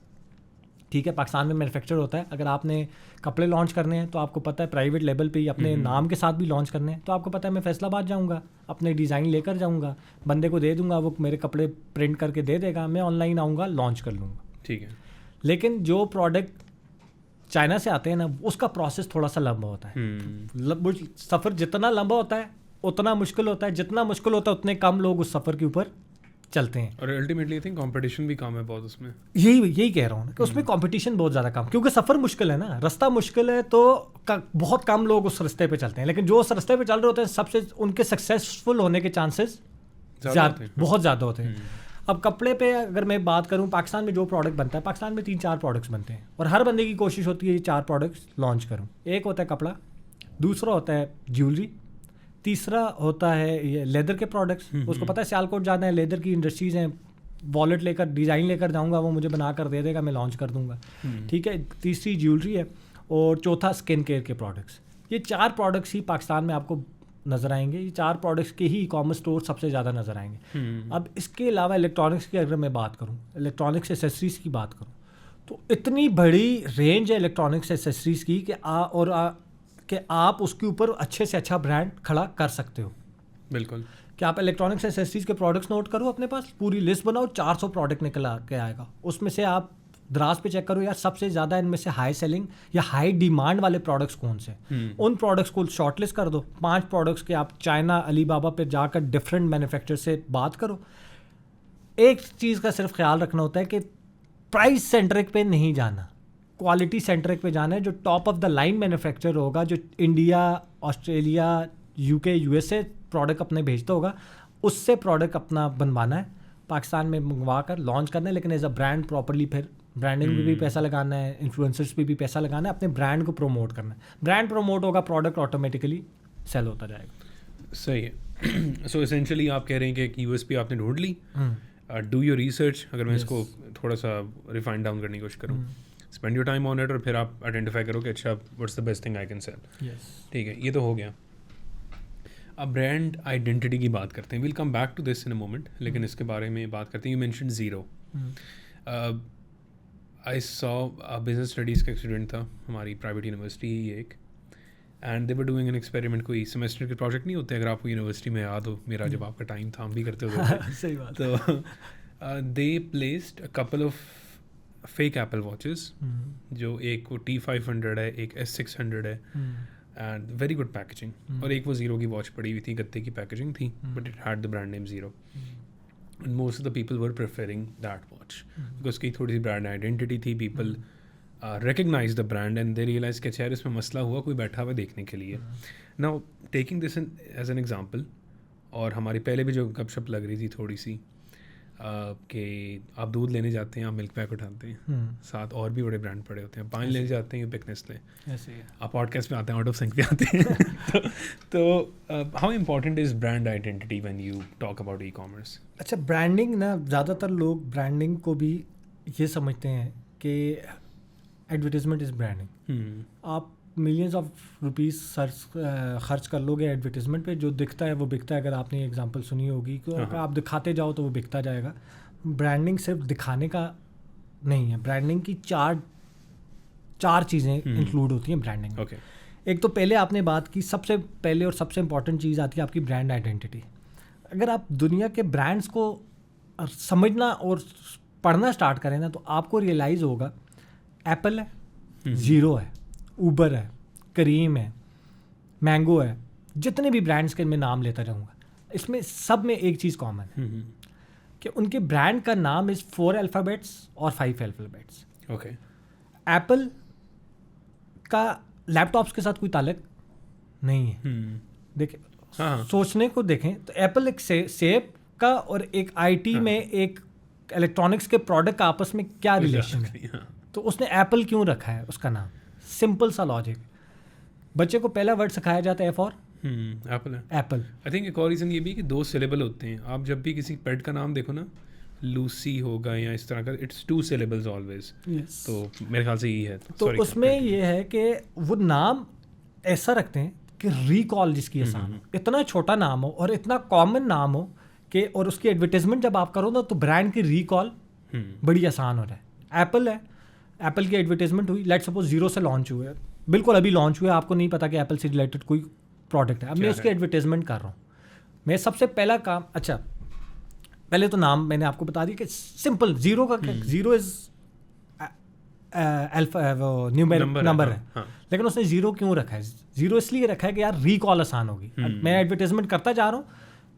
ठीक है, पाकिस्तान में मैन्युफैक्चर होता है। अगर आपने कपड़े लॉन्च करने हैं तो आपको पता है प्राइवेट लेवल पे ही अपने नाम के साथ भी लॉन्च करने हैं, तो आपको पता है मैं फैसलाबाद जाऊंगा, अपने डिज़ाइन लेकर जाऊंगा, बंदे को दे दूंगा, वो मेरे कपड़े प्रिंट करके दे देगा, मैं ऑनलाइन आऊँगा, लॉन्च कर लूँगा। ठीक है, लेकिन जो प्रोडक्ट चाइना से आते हैं ना, उसका प्रोसेस थोड़ा सा लंबा होता है। सफ़र जितना लंबा होता है उतना मुश्किल होता है, जितना मुश्किल होता है उतने कम लोग उस सफ़र के ऊपर चलते हैं। और अल्टीमेटली आई थिंक कंपटीशन भी कम है बहुत उसमें। यही कह रहा हूँ कि उसमें कंपटीशन बहुत ज़्यादा कम, क्योंकि सफ़र मुश्किल है ना, रास्ता मुश्किल है, तो बहुत कम लोग उस रास्ते पे चलते हैं। लेकिन जो उस रास्ते पे चल रहे होते हैं, सबसे उनके सक्सेसफुल होने के चांसेस बहुत ज़्यादा होते हैं। अब कपड़े पे अगर मैं बात करूं, पाकिस्तान में जो प्रोडक्ट बनता है, पाकिस्तान में 3-4 प्रोडक्ट्स बनते हैं, और हर बंदे की कोशिश होती है ये 4 प्रोडक्ट्स लॉन्च करूं। एक होता है कपड़ा, दूसरा होता है ज्वेलरी, तीसरा होता है ये लेदर के प्रोडक्ट्स। उसको पता है सियालकोट जाना है, लेदर की इंडस्ट्रीज़ हैं, वॉलेट लेकर, डिज़ाइन लेकर जाऊँगा, वो मुझे बना कर दे देगा, मैं लॉन्च कर दूँगा। ठीक है, तीसरी ज्वेलरी है, और चौथा स्किन केयर के प्रोडक्ट्स। ये 4 प्रोडक्ट्स ही पाकिस्तान में आपको नज़र आएंगे। ये 4 प्रोडक्ट्स के ही ई कॉमर्स स्टोर सबसे ज़्यादा नज़र आएंगे। अब इसके अलावा इलेक्ट्रॉनिक्स की अगर मैं बात करूँ, इलेक्ट्रॉनिक्स एसेसरीज़ की बात करूँ, तो इतनी बड़ी रेंज है इलेक्ट्रॉनिक्स एसेसरीज़ की कि आप उसके ऊपर अच्छे से अच्छा ब्रांड खड़ा कर सकते हो। बिल्कुल, कि आप इलेक्ट्रॉनिक्स एसेसरीज़ के प्रोडक्ट्स नोट करो, अपने पास पूरी लिस्ट बनाओ, 400 प्रोडक्ट निकल के आएगा, उसमें से आप दराज पे चेक करो यार सबसे ज़्यादा इनमें से हाई सेलिंग या हाई डिमांड वाले प्रोडक्ट्स कौन से, उन प्रोडक्ट्स को शॉर्टलिस्ट कर दो। 5 प्रोडक्ट्स के आप चाइना अलीबाबा पे जाकर डिफरेंट मैन्युफैक्चरर से बात करो। एक चीज़ का सिर्फ ख्याल रखना होता है कि प्राइस सेंट्रिक पे नहीं जाना, क्वालिटी सेंट्रिक पे जाना है। जो top of the line manufacturer होगा, जो India, Australia, UK, USA product अपने भेजता होगा, उससे प्रोडक्ट अपना बनवाना है, पाकिस्तान में मंगवा कर लॉन्च करना है। लेकिन एज अ ब्रांड प्रॉपरली फिर ब्रांडिंग में भी पैसा लगाना है, इन्फ्लुएंसर्स पे भी पैसा लगाना है, अपने ब्रांड को प्रमोट करना है। ब्रांड प्रमोट होगा, प्रोडक्ट ऑटोमेटिकली सेल होता जाएगा। सही है। सो एसेंशियली आप कह रहे हैं कि एक यूएसपी आपने ढूंढ ली, डू योर रिसर्च। अगर मैं इसको थोड़ा सा रिफाइन डाउन करने की कोशिश करूँ, spend your time on it, और फिर आप आइडेंटिफाई करो कि अच्छा what's the best thing I can sell. ठीक है, ये तो हो गया। अब ब्रांड आइडेंटिटी की बात करते हैं, will come back to this in a moment, लेकिन इसके बारे में बात करते हैं। You mention zero. I saw business studies का स्टूडेंट था हमारी प्राइवेट यूनिवर्सिटी ही एक, and they were doing an experiment. कोई सेमेस्टर के प्रोजेक्ट नहीं होते, अगर आपको यूनिवर्सिटी में याद हो, मेरा जब आपका टाइम था हम भी करते होते सही बात। तो they placed a couple of fake Apple watches, जो एक वो T500 है, एक S600 है, एंड वेरी गुड पैकेजिंग, और एक वो ज़ीरो की वॉच पड़ी हुई थी, गत्ते की पैकेजिंग थी, but it had the brand name zero. And most of the people were preferring that watch because उसकी थोड़ी सी ब्रांड आइडेंटिटी थी। People recognize the brand and they realize कि यार इसमें मसला हुआ, कोई बैठा हुआ देखने के लिए। Now taking this as an example, और हमारी पहले भी जो गपशप लग रही थी थोड़ी सी कि आप दूध लेने जाते हैं, आप मिल्क पैक उठाते हैं, साथ और भी बड़े ब्रांड पड़े होते हैं, पानी लेने जाते हैं, पिक नेस्ले, आप पॉडकास्ट में आते हैं, आउट ऑफ सिंक पे आते हैं। तो how important is brand identity when you talk about e commerce? अच्छा, ब्रांडिंग ना, ज़्यादातर लोग ब्रांडिंग को भी ये समझते हैं कि एडवर्टीजमेंट इज़ ब्रांडिंग। आप मिलियंस ऑफ रुपीस खर्च कर लोगे एडवर्टीजमेंट पे, जो दिखता है वो बिकता है। अगर आपने एग्जांपल सुनी होगी कि आप दिखाते जाओ तो वो बिकता जाएगा। ब्रांडिंग सिर्फ दिखाने का नहीं है, ब्रांडिंग की चार चीज़ें इंक्लूड होती हैं ब्रांडिंग में। एक तो पहले आपने बात की, सबसे पहले और सबसे इंपॉर्टेंट चीज़ आती है आपकी ब्रांड आइडेंटिटी। अगर आप दुनिया के ब्रांड्स को समझना और पढ़ना स्टार्ट करें ना, तो आपको रियलाइज़ होगा एप्पल है, ज़ीरो है, ऊबर है, करीम है, मैंगो है, जितने भी ब्रांड्स के मैं नाम लेता रहूँगा, इसमें सब में एक चीज़ कॉमन है कि उनके ब्रांड का नाम इज़ 4 अल्फ़ाबेट्स और 5 अल्फ़ाबेट्स। ओके। एप्पल का लैपटॉप्स के साथ कोई ताल्लुक नहीं है। देखिए, सोचने को देखें तो एप्पल एक सेब का और एक आईटी में एक इलेक्ट्रॉनिक्स के प्रोडक्ट का आपस में क्या रिलेशन है? तो उसने एप्पल क्यों रखा है उसका नाम? सिंपल सा लॉजिक। बच्चे को पहला वर्ड सिखाया जाता है फॉर एप्पल है। एप्पल। आई थिंक एक और रीज़न ये भी कि 2 सिलेबल होते हैं। आप जब भी किसी पेट का नाम देखो ना, लूसी होगा या इस तरह का, इट्स 2 syllables ऑलवेज। तो मेरे ख्याल से यही है। तो उसमें ये है कि वो नाम ऐसा रखते हैं कि रिकॉल जिसकी आसान हो, इतना छोटा नाम हो और इतना कॉमन नाम हो कि, और उसकी एडवर्टाइजमेंट जब आप करो ना तो ब्रांड की रिकॉल बड़ी आसान हो रहा है। एप्पल है, एप्पल की एडवर्टाइजमेंट हुई, लेट्स सपोज ज़ीरो से लॉन्च हुए, बिल्कुल अभी लॉन्च हुए, आपको नहीं पता कि एप्पल से रिलेटेड कोई प्रोडक्ट है, अब मैं उसकी एडवर्टाइजमेंट कर रहा हूँ। मैं सबसे पहला काम, अच्छा पहले तो नाम मैंने आपको बता दिया कि सिंपल ज़ीरो का, ज़ीरो इज़ अल्फा, वो न्यूमेरिक नंबर है। लेकिन उसने ज़ीरो क्यों रखा है? ज़ीरो इसलिए रखा है कि यार रिकॉल आसान होगी। मैं एडवर्टाइजमेंट करता जा रहा हूँ,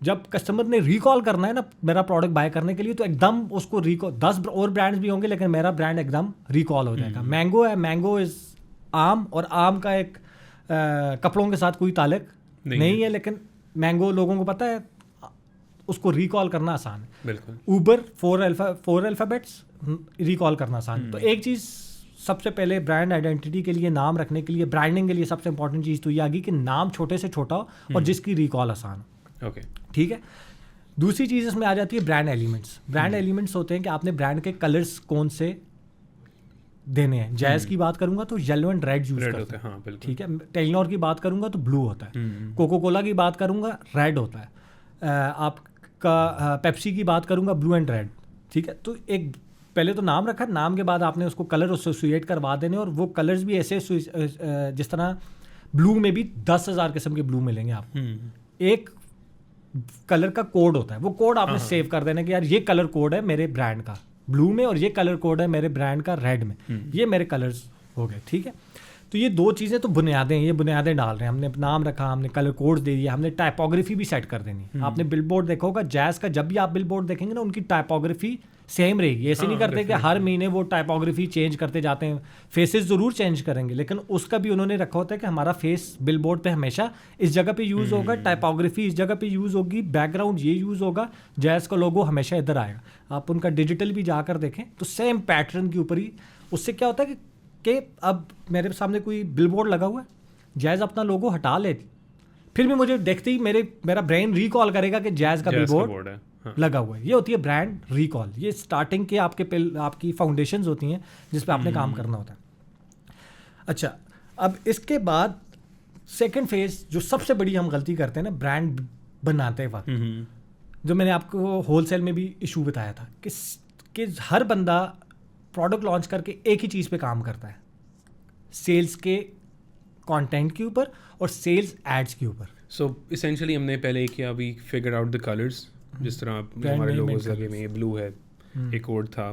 जब कस्टमर ने रिकॉल करना है ना मेरा प्रोडक्ट बाय करने के लिए, तो एकदम उसको रिकॉल, 10 और ब्रांड्स भी होंगे लेकिन मेरा ब्रांड एकदम रिकॉल हो जाएगा। मैंगो है, मैंगो इज़ आम, और आम का एक कपड़ों के साथ कोई ताल्लुक नहीं है, लेकिन मैंगो लोगों को पता है, उसको रिकॉल करना आसान है। बिल्कुल। ऊबर 4 अल्फ़ाबेट्स, रिकॉल करना आसान। तो एक चीज़ सबसे पहले ब्रांड आइडेंटिटी के लिए, नाम रखने के लिए, ब्रांडिंग के लिए सबसे इंपॉर्टेंट चीज़ तो ये आ गई कि नाम छोटे से छोटा हो और जिसकी रिकॉल आसान हो। ओके, ठीक है। दूसरी चीज़ इसमें आ जाती है ब्रांड एलिमेंट्स। ब्रांड एलिमेंट्स होते हैं कि आपने ब्रांड के कलर्स कौन से देने हैं। जैज़ की बात करूंगा तो येलो एंड रेड यूज़ करते हैं। हाँ, ठीक है। टेलीनॉर की बात करूंगा तो ब्लू होता है। कोको कोला की बात करूंगा रेड होता है। आपका पेप्सी की बात करूंगा ब्लू एंड रेड। ठीक है। तो एक पहले तो नाम रखा, नाम के बाद आपने उसको कलर एसोसिएट करवा देने, और वो कलर्स भी ऐसे जिस तरह ब्लू में भी 10,000 किस्म के ब्लू मिलेंगे आपको। एक कलर का कोड होता है, वो कोड आपने सेव कर देना कि यार ये कलर कोड है मेरे ब्रांड का, ब्लू में और ये कलर कोड है मेरे ब्रांड का रेड में, ये मेरे कलर्स हो गए, ठीक है। तो ये दो चीज़ें तो बुनियादें हैं, ये बुनियादें डाल रहे हैं, हमने नाम रखा, हमने कलर कोड दे दिया, हमने टाइपोग्राफी भी सेट कर देनी। आपने बिलबोर्ड देखा होगा जैज़ का, जब भी आप बिलबोर्ड देखेंगे ना उनकी टाइपोग्राफी सेम रहेगी, ऐसे नहीं करते कि हर महीने वो टाइपोग्राफी चेंज करते जाते हैं, फेसेस ज़रूर चेंज करेंगे लेकिन उसका भी उन्होंने रखा होता है कि हमारा फेस बिलबोर्ड पे हमेशा इस जगह पे यूज़ होगा, टाइपोग्राफी इस जगह पे यूज़ होगी, बैकग्राउंड ये यूज़ होगा, जैज़ का लोगो हमेशा इधर आएगा। आप उनका डिजिटल भी जाकर देखें तो सेम पैटर्न के ऊपर ही, उससे क्या होता है कि अब मेरे सामने कोई बिलबोर्ड लगा हुआ है, जैज़ अपना लोगो हटा ले, फिर भी मुझे देखते ही मेरा ब्रेन रिकॉल करेगा कि जैज़ का बिलबोर्ड है, हाँ। लगा हुआ है। ये होती है ब्रांड रिकॉल, ये स्टार्टिंग के आपकी फाउंडेशंस होती हैं जिस पे आपने काम करना होता है। अच्छा, अब इसके बाद सेकंड फेज जो सबसे बड़ी हम गलती करते हैं ना ब्रांड बनाते वक्त, जो मैंने आपको होलसेल में भी इशू बताया था कि हर बंदा प्रोडक्ट लॉन्च करके एक ही चीज़ पे काम करता है, सेल्स के कंटेंट के ऊपर और सेल्स एड्स के ऊपर। सो इसेंशियली हमने पहले किया, we figure out the colours, जिस तरह हमारे लोगोस लगे में ये ब्लू है, एक कोड था,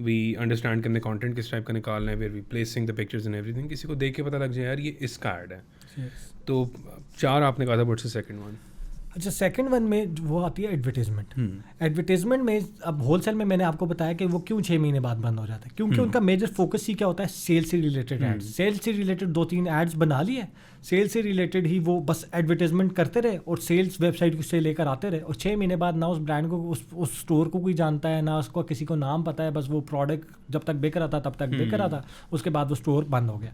वी अंडरस्टैंड करने कंटेंट किस टाइप का निकालना है, where we placing the pictures and everything, किसी को देख के पता लग जाए यार ये इसका ऐड है। तो 4 आपने कहा था, व्हाट्स द सेकंड वन? अच्छा, सेकंड वन में वो आती है एडवर्टीजमेंट। एडवर्टीजमेंट में अब होलसेल में मैंने आपको बताया कि वो क्यों 6 महीने बाद बंद हो जाता है, क्योंकि उनका मेजर फोकस ही क्या होता है, सेल्स से रिलेटेड एड्स। सेल्स से रिलेटेड 2-3 एड्स बना लिए, सेल्स से रिलेटेड ही वो बस एडवर्टीजमेंट करते रहे और सेल्स वेबसाइट से लेकर आते रहे, और 6 महीने बाद ना उस ब्रांड को उस स्टोर को कोई जानता है, ना उसको किसी को नाम पता है, बस वो प्रोडक्ट जब तक बिक रहा था तब तक बिक रहा था, उसके बाद वो स्टोर बंद हो गया।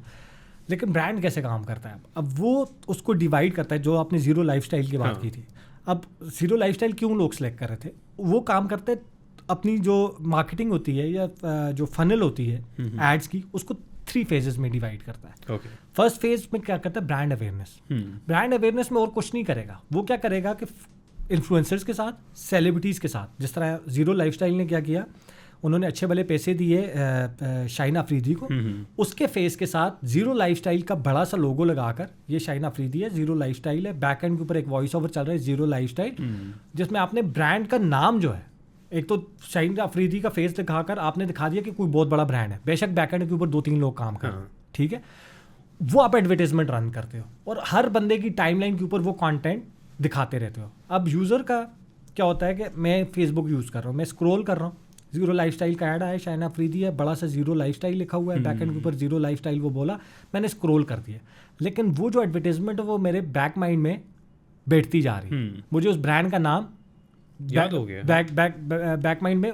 लेकिन ब्रांड कैसे काम करता है, अब वो उसको डिवाइड करता है, जो आपने जीरो लाइफस्टाइल की बात की थी। अब जीरो लाइफस्टाइल क्यों लोग सेलेक्ट कर रहे थे, वो काम करते हैं अपनी जो मार्केटिंग होती है या जो फनल होती है एड्स की, उसको 3 फेजेस में डिवाइड करता है। फर्स्ट फेज में क्या करता है, ब्रांड अवेयरनेस। ब्रांड अवेयरनेस में और कुछ नहीं करेगा, वो क्या करेगा कि इन्फ्लुएंसर्स के साथ, सेलिब्रिटीज़ के साथ, जिस तरह जीरो लाइफस्टाइल ने क्या किया, उन्होंने अच्छे भले पैसे दिए शाहीन अफरीदी को, उसके फेस के साथ जीरो लाइफस्टाइल का बड़ा सा लोगो लगाकर, ये शाहीन अफरीदी है, जीरो लाइफस्टाइल है, बैक एंड के ऊपर एक वॉइस ओवर चल रहा है जीरो लाइफस्टाइल, जिसमें आपने ब्रांड का नाम जो है, एक तो शाहीन अफरीदी का फेस दिखाकर आपने दिखा दिया कि कोई बहुत बड़ा ब्रांड है, बेशक बैक एंड के ऊपर 2-3 लोग काम कर रहे हैं, ठीक है, वो आप एडवर्टाइजमेंट रन करते हो और हर बंदे की टाइमलाइन के ऊपर वो कंटेंट दिखाते रहते हो। अब यूज़र का क्या होता है कि मैं फेसबुक यूज़ कर रहा हूँ, मैं स्क्रॉल कर रहा हूँ, जीरो लाइफस्टाइल का ऐड आया, शाहीन अफरीदी है, बड़ा सा जीरो लाइफस्टाइल लिखा हुआ है, बैक एंड के ऊपर जीरो लाइफस्टाइल वो बोला, मैंने स्क्रॉल कर दिया, लेकिन वो जो एडवर्टाइजमेंट है वो मेरे बैक माइंड में बैठती जा रही है, मुझे उस ब्रांड का नाम याद हो गया, बैक माइंड में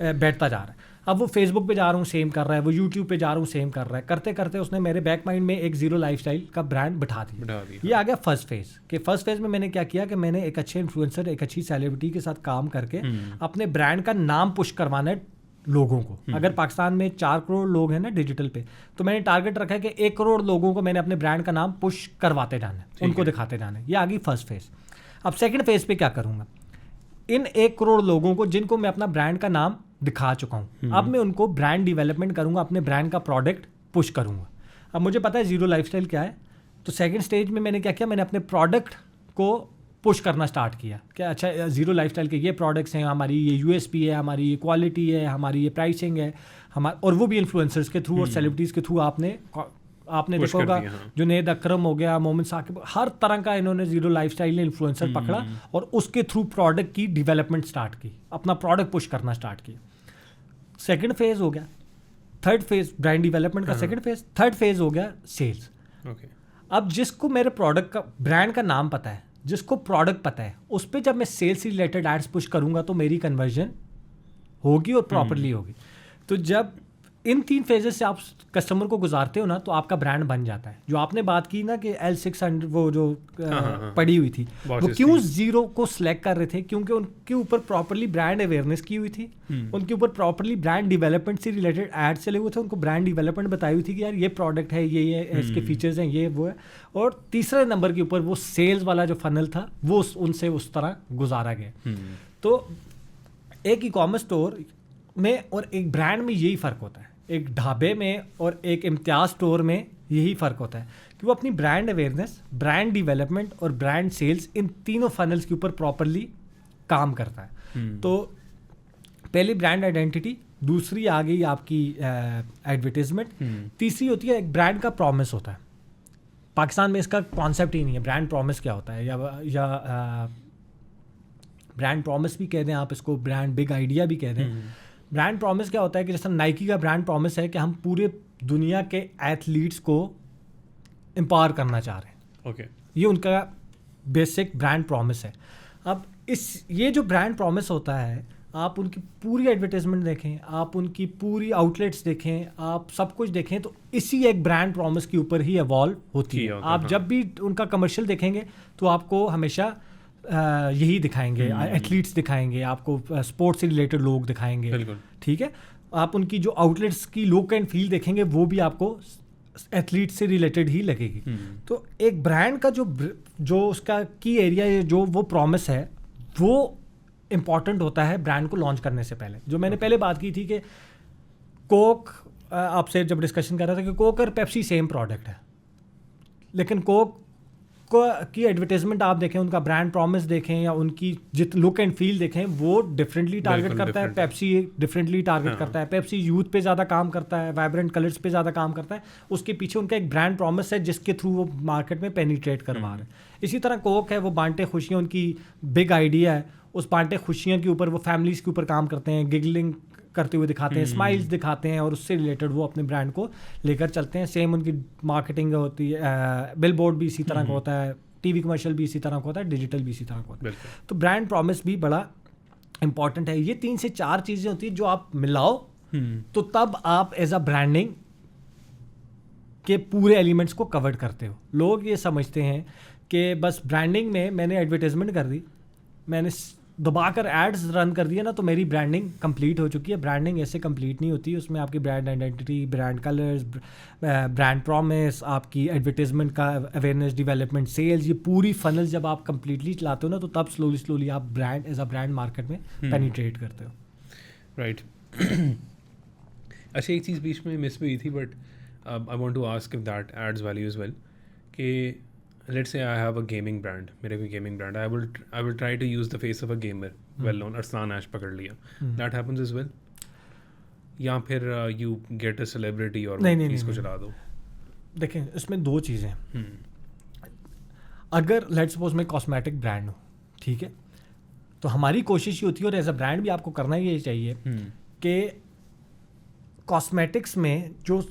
बैठता जा रहा है। अब वो फेसबुक पे जा रहा हूँ सेम कर रहा है, वो यूट्यूब पे जा रहा हूँ सेम कर रहा है, करते करते उसने मेरे बैक माइंड में एक जीरो लाइफस्टाइल का ब्रांड बिठा दिया। ये आ गया फर्स्ट फेज के। फर्स्ट फेज में मैंने क्या किया कि मैंने एक अच्छे इन्फ्लुएंसर, एक अच्छी सेलिब्रिटी के साथ काम करके अपने ब्रांड का नाम पुश करवाना है लोगों को। अगर पाकिस्तान में 4 करोड़ लोग हैं ना डिजिटल पे, तो मैंने टारगेट रखा है कि 1 करोड़ लोगों को मैंने अपने ब्रांड का नाम पुश करवाते जाना है, उनको दिखाते जाना है। ये आ गई फर्स्ट फेज। अब सेकंड फेज पे क्या करूँगा, इन 1 करोड़ लोगों को जिनको मैं अपना ब्रांड का नाम दिखा चुका हूँ, अब मैं उनको ब्रांड डेवलपमेंट करूँगा, अपने ब्रांड का प्रोडक्ट पुश करूँगा। अब मुझे पता है जीरो लाइफस्टाइल क्या है, तो सेकंड स्टेज में मैंने क्या किया, मैंने अपने प्रोडक्ट को पुश करना स्टार्ट किया कि अच्छा जीरो लाइफस्टाइल के ये प्रोडक्ट्स हैं, हमारी ये यूएसपी है, हमारी ये क्वालिटी है, हमारी ये प्राइसिंग है, और वो भी इन्फ्लुएंसर्स के थ्रू और सेलिब्रिटीज़ के थ्रू आपने देखा होगा, जुनैद अकरम हो गया, मोमिन साकिब, हर तरह का इन्होंने जीरो लाइफस्टाइल ने इन्फ्लुएंसर पकड़ा और उसके थ्रू प्रोडक्ट की डेवलपमेंट स्टार्ट की, अपना प्रोडक्ट पुश करना स्टार्ट किया। सेकंड फेज हो गया, थर्ड फेज ब्रांड डेवलपमेंट का सेकंड फेज, थर्ड फेज हो गया सेल्स। अब जिसको मेरे प्रोडक्ट का, ब्रांड का नाम पता है, जिसको प्रोडक्ट पता है, उस पर जब मैं सेल्स से रिलेटेड एड्स पुश करूंगा तो मेरी कन्वर्जन होगी और प्रॉपरली होगी। तो जब इन 3 फेजेस से आप कस्टमर को गुजारते हो ना, तो आपका ब्रांड बन जाता है। जो आपने बात की ना कि L600 वो जो पड़ी हुई थी, वो क्यों जीरो को सिलेक्ट कर रहे थे, क्योंकि उनके ऊपर प्रॉपरली ब्रांड अवेयरनेस की हुई थी, उनके ऊपर प्रॉपरली ब्रांड डेवलपमेंट से रिलेटेड एड चले हुए थे, उनको ब्रांड डेवलपमेंट बताई हुई थी कि यार ये प्रोडक्ट है, ये इसके फीचर्स हैं, ये वो है। और तीसरे नंबर के ऊपर वो सेल्स वाला जो फनल था वो उनसे उस तरह गुजारा गया। तो एक ई-कॉमर्स स्टोर में और एक ब्रांड में यही फ़र्क होता है, एक ढाबे में और एक इम्तियाज़ स्टोर में यही फ़र्क होता है कि वो अपनी ब्रांड अवेयरनेस, ब्रांड डेवलपमेंट और ब्रांड सेल्स, इन तीनों फनल्स के ऊपर प्रॉपरली काम करता है। तो पहली ब्रांड आइडेंटिटी, दूसरी आ गई आपकी एडवर्टीजमेंट, तीसरी होती है एक ब्रांड का प्रॉमिस होता है। पाकिस्तान में इसका कॉन्सेप्ट ही नहीं है ब्रांड प्रॉमिस क्या होता है, या ब्रांड प्रॉमिस भी कह दें आप इसको, ब्रांड बिग आइडिया भी कह दें। ब्रांड प्रॉमिस क्या होता है कि जैसे नाइकी का ब्रांड प्रॉमिस है कि हम पूरे दुनिया के एथलीट्स को एम्पावर करना चाह रहे हैं। ओके, ये उनका बेसिक ब्रांड प्रॉमिस है। अब ये जो ब्रांड प्रॉमिस होता है, आप उनकी पूरी एडवर्टाइजमेंट देखें, आप उनकी पूरी आउटलेट्स देखें, आप सब कुछ देखें, तो इसी एक ब्रांड प्रॉमिस के ऊपर ही इवॉल्व होती है। आप जब भी उनका कमर्शियल देखेंगे तो आपको हमेशा यही दिखाएंगे, एथलीट्स दिखाएंगे, आपको स्पोर्ट्स से रिलेटेड लोग दिखाएंगे, ठीक है। आप उनकी जो आउटलेट्स की लुक एंड फील देखेंगे वो भी आपको एथलीट से रिलेटेड ही लगेगी। तो एक ब्रांड का जो उसका की एरिया है, जो वो प्रॉमिस है, वो इम्पॉर्टेंट होता है ब्रांड को लॉन्च करने से पहले। जो मैंने पहले बात की थी कि कोक, आपसे जब डिस्कशन कर रहा था कि कोक और पेप्सी सेम प्रोडक्ट है, लेकिन कोक की एडवर्टाइजमेंट आप देखें, उनका ब्रांड प्रॉमिस देखें या उनकी लुक एंड फील देखें, वो डिफरेंटली टारगेट करता है। पेप्सी डिफरेंटली टारगेट करता है। पेप्सी यूथ पे ज़्यादा काम करता है, वाइब्रेंट कलर्स पे ज़्यादा काम करता है। उसके पीछे उनका एक ब्रांड प्रॉमिस है जिसके थ्रू वो मार्केट में पेनिट्रेट करवा रहे हैं। इसी तरह कोक है, वो बांटे खुशियाँ, उनकी बिग आइडिया है, उस बांटे खुशियाँ के ऊपर वो फैमिलीज़ के ऊपर काम करते हैं, गिगलिंग करते हुए दिखाते हैं, स्माइल्स दिखाते हैं, और उससे रिलेटेड वो अपने ब्रांड को लेकर चलते हैं। सेम उनकी मार्केटिंग होती है, बिल बोर्ड भी इसी तरह का होता है, टीवी कमर्शियल भी इसी तरह का होता है, डिजिटल भी इसी तरह का होता है। तो ब्रांड प्रॉमिस भी बड़ा इंपॉर्टेंट है। ये 3 से 4 चीज़ें होती हैं जो आप मिलाओ तो तब आप एज अ ब्रांडिंग के पूरे एलिमेंट्स को कवर करते हो। लोग ये समझते हैं कि बस ब्रांडिंग में मैंने एडवर्टाइजमेंट कर दी, मैंने दबाकर एड्स रन कर दिया ना, तो मेरी ब्रांडिंग कंप्लीट हो चुकी है। ब्रांडिंग ऐसे कंप्लीट नहीं होती। उसमें आपकी brand identity, brand colours, brand promise, आपकी एडवर्टाइजमेंट का अवेयरनेस, डेवलपमेंट, सेल्स, ये पूरी फनल जब आप कंप्लीटली चलाते हो ना, तो तब स्लोली आप brand as a brand market में पेनिट्रेट करते हो। राइट। अच्छा, एक चीज़ बीच में मिस भी हुई थी, but I want to ask if that adds value as well, कि let's say I have a gaming brand, मेरे कोई gaming brand, I will try to use the face of a gamer, well known, Arsalan ऐश पकड़ लिया, that happens as well, या फिर you get a celebrity और इसको चला दो। देखें, इसमें 2 चीज़ें हैं। अगर लेट्स सपोज मैं कॉस्मेटिक ब्रांड हूँ, ठीक है, तो हमारी कोशिश ये होती है, और एज अ ब्रांड भी आपको करना ये चाहिए कि कॉस्मेटिक्स में जो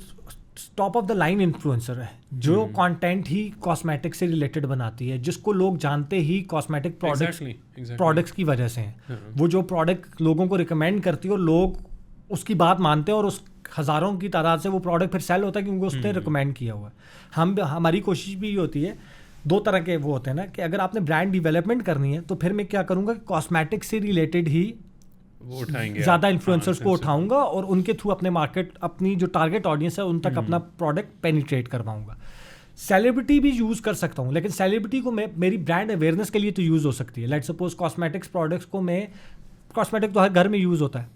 top of the line influencer है, जो कंटेंट ही कॉस्मेटिक्स से रिलेटेड बनाती है, जिसको लोग जानते ही कॉस्मेटिक प्रोडक्ट्स की वजह से हैं। वो जो प्रोडक्ट लोगों को रिकमेंड करती है और लोग उसकी बात मानते हैं, और उस हज़ारों की तादाद से वो प्रोडक्ट फिर सेल होता है क्योंकि उसने रिकमेंड किया हुआ है। हमारी कोशिश भी ये होती है, 2 तरह के वो होते हैं ना, कि अगर आपने ब्रांड डेवलपमेंट करनी है तो फिर मैं क्या करूँगा, कॉस्मेटिक्स से रिलेटेड ही ज़्यादा इन्फ्लुएंसर्स को उठाऊंगा और उनके थ्रू अपने मार्केट, अपनी जो टारगेट ऑडियंस है उन तक अपना प्रोडक्ट पेनिट्रेट करवाऊंगा। सेलिब्रिटी भी यूज़ कर सकता हूँ, लेकिन सेलिब्रिटी को मैं मेरी ब्रांड अवेयरनेस के लिए तो यूज़ हो सकती है। लेट्स सपोज कॉस्मेटिक्स प्रोडक्ट्स को मैं, कॉस्मेटिक तो हर घर में यूज़ होता है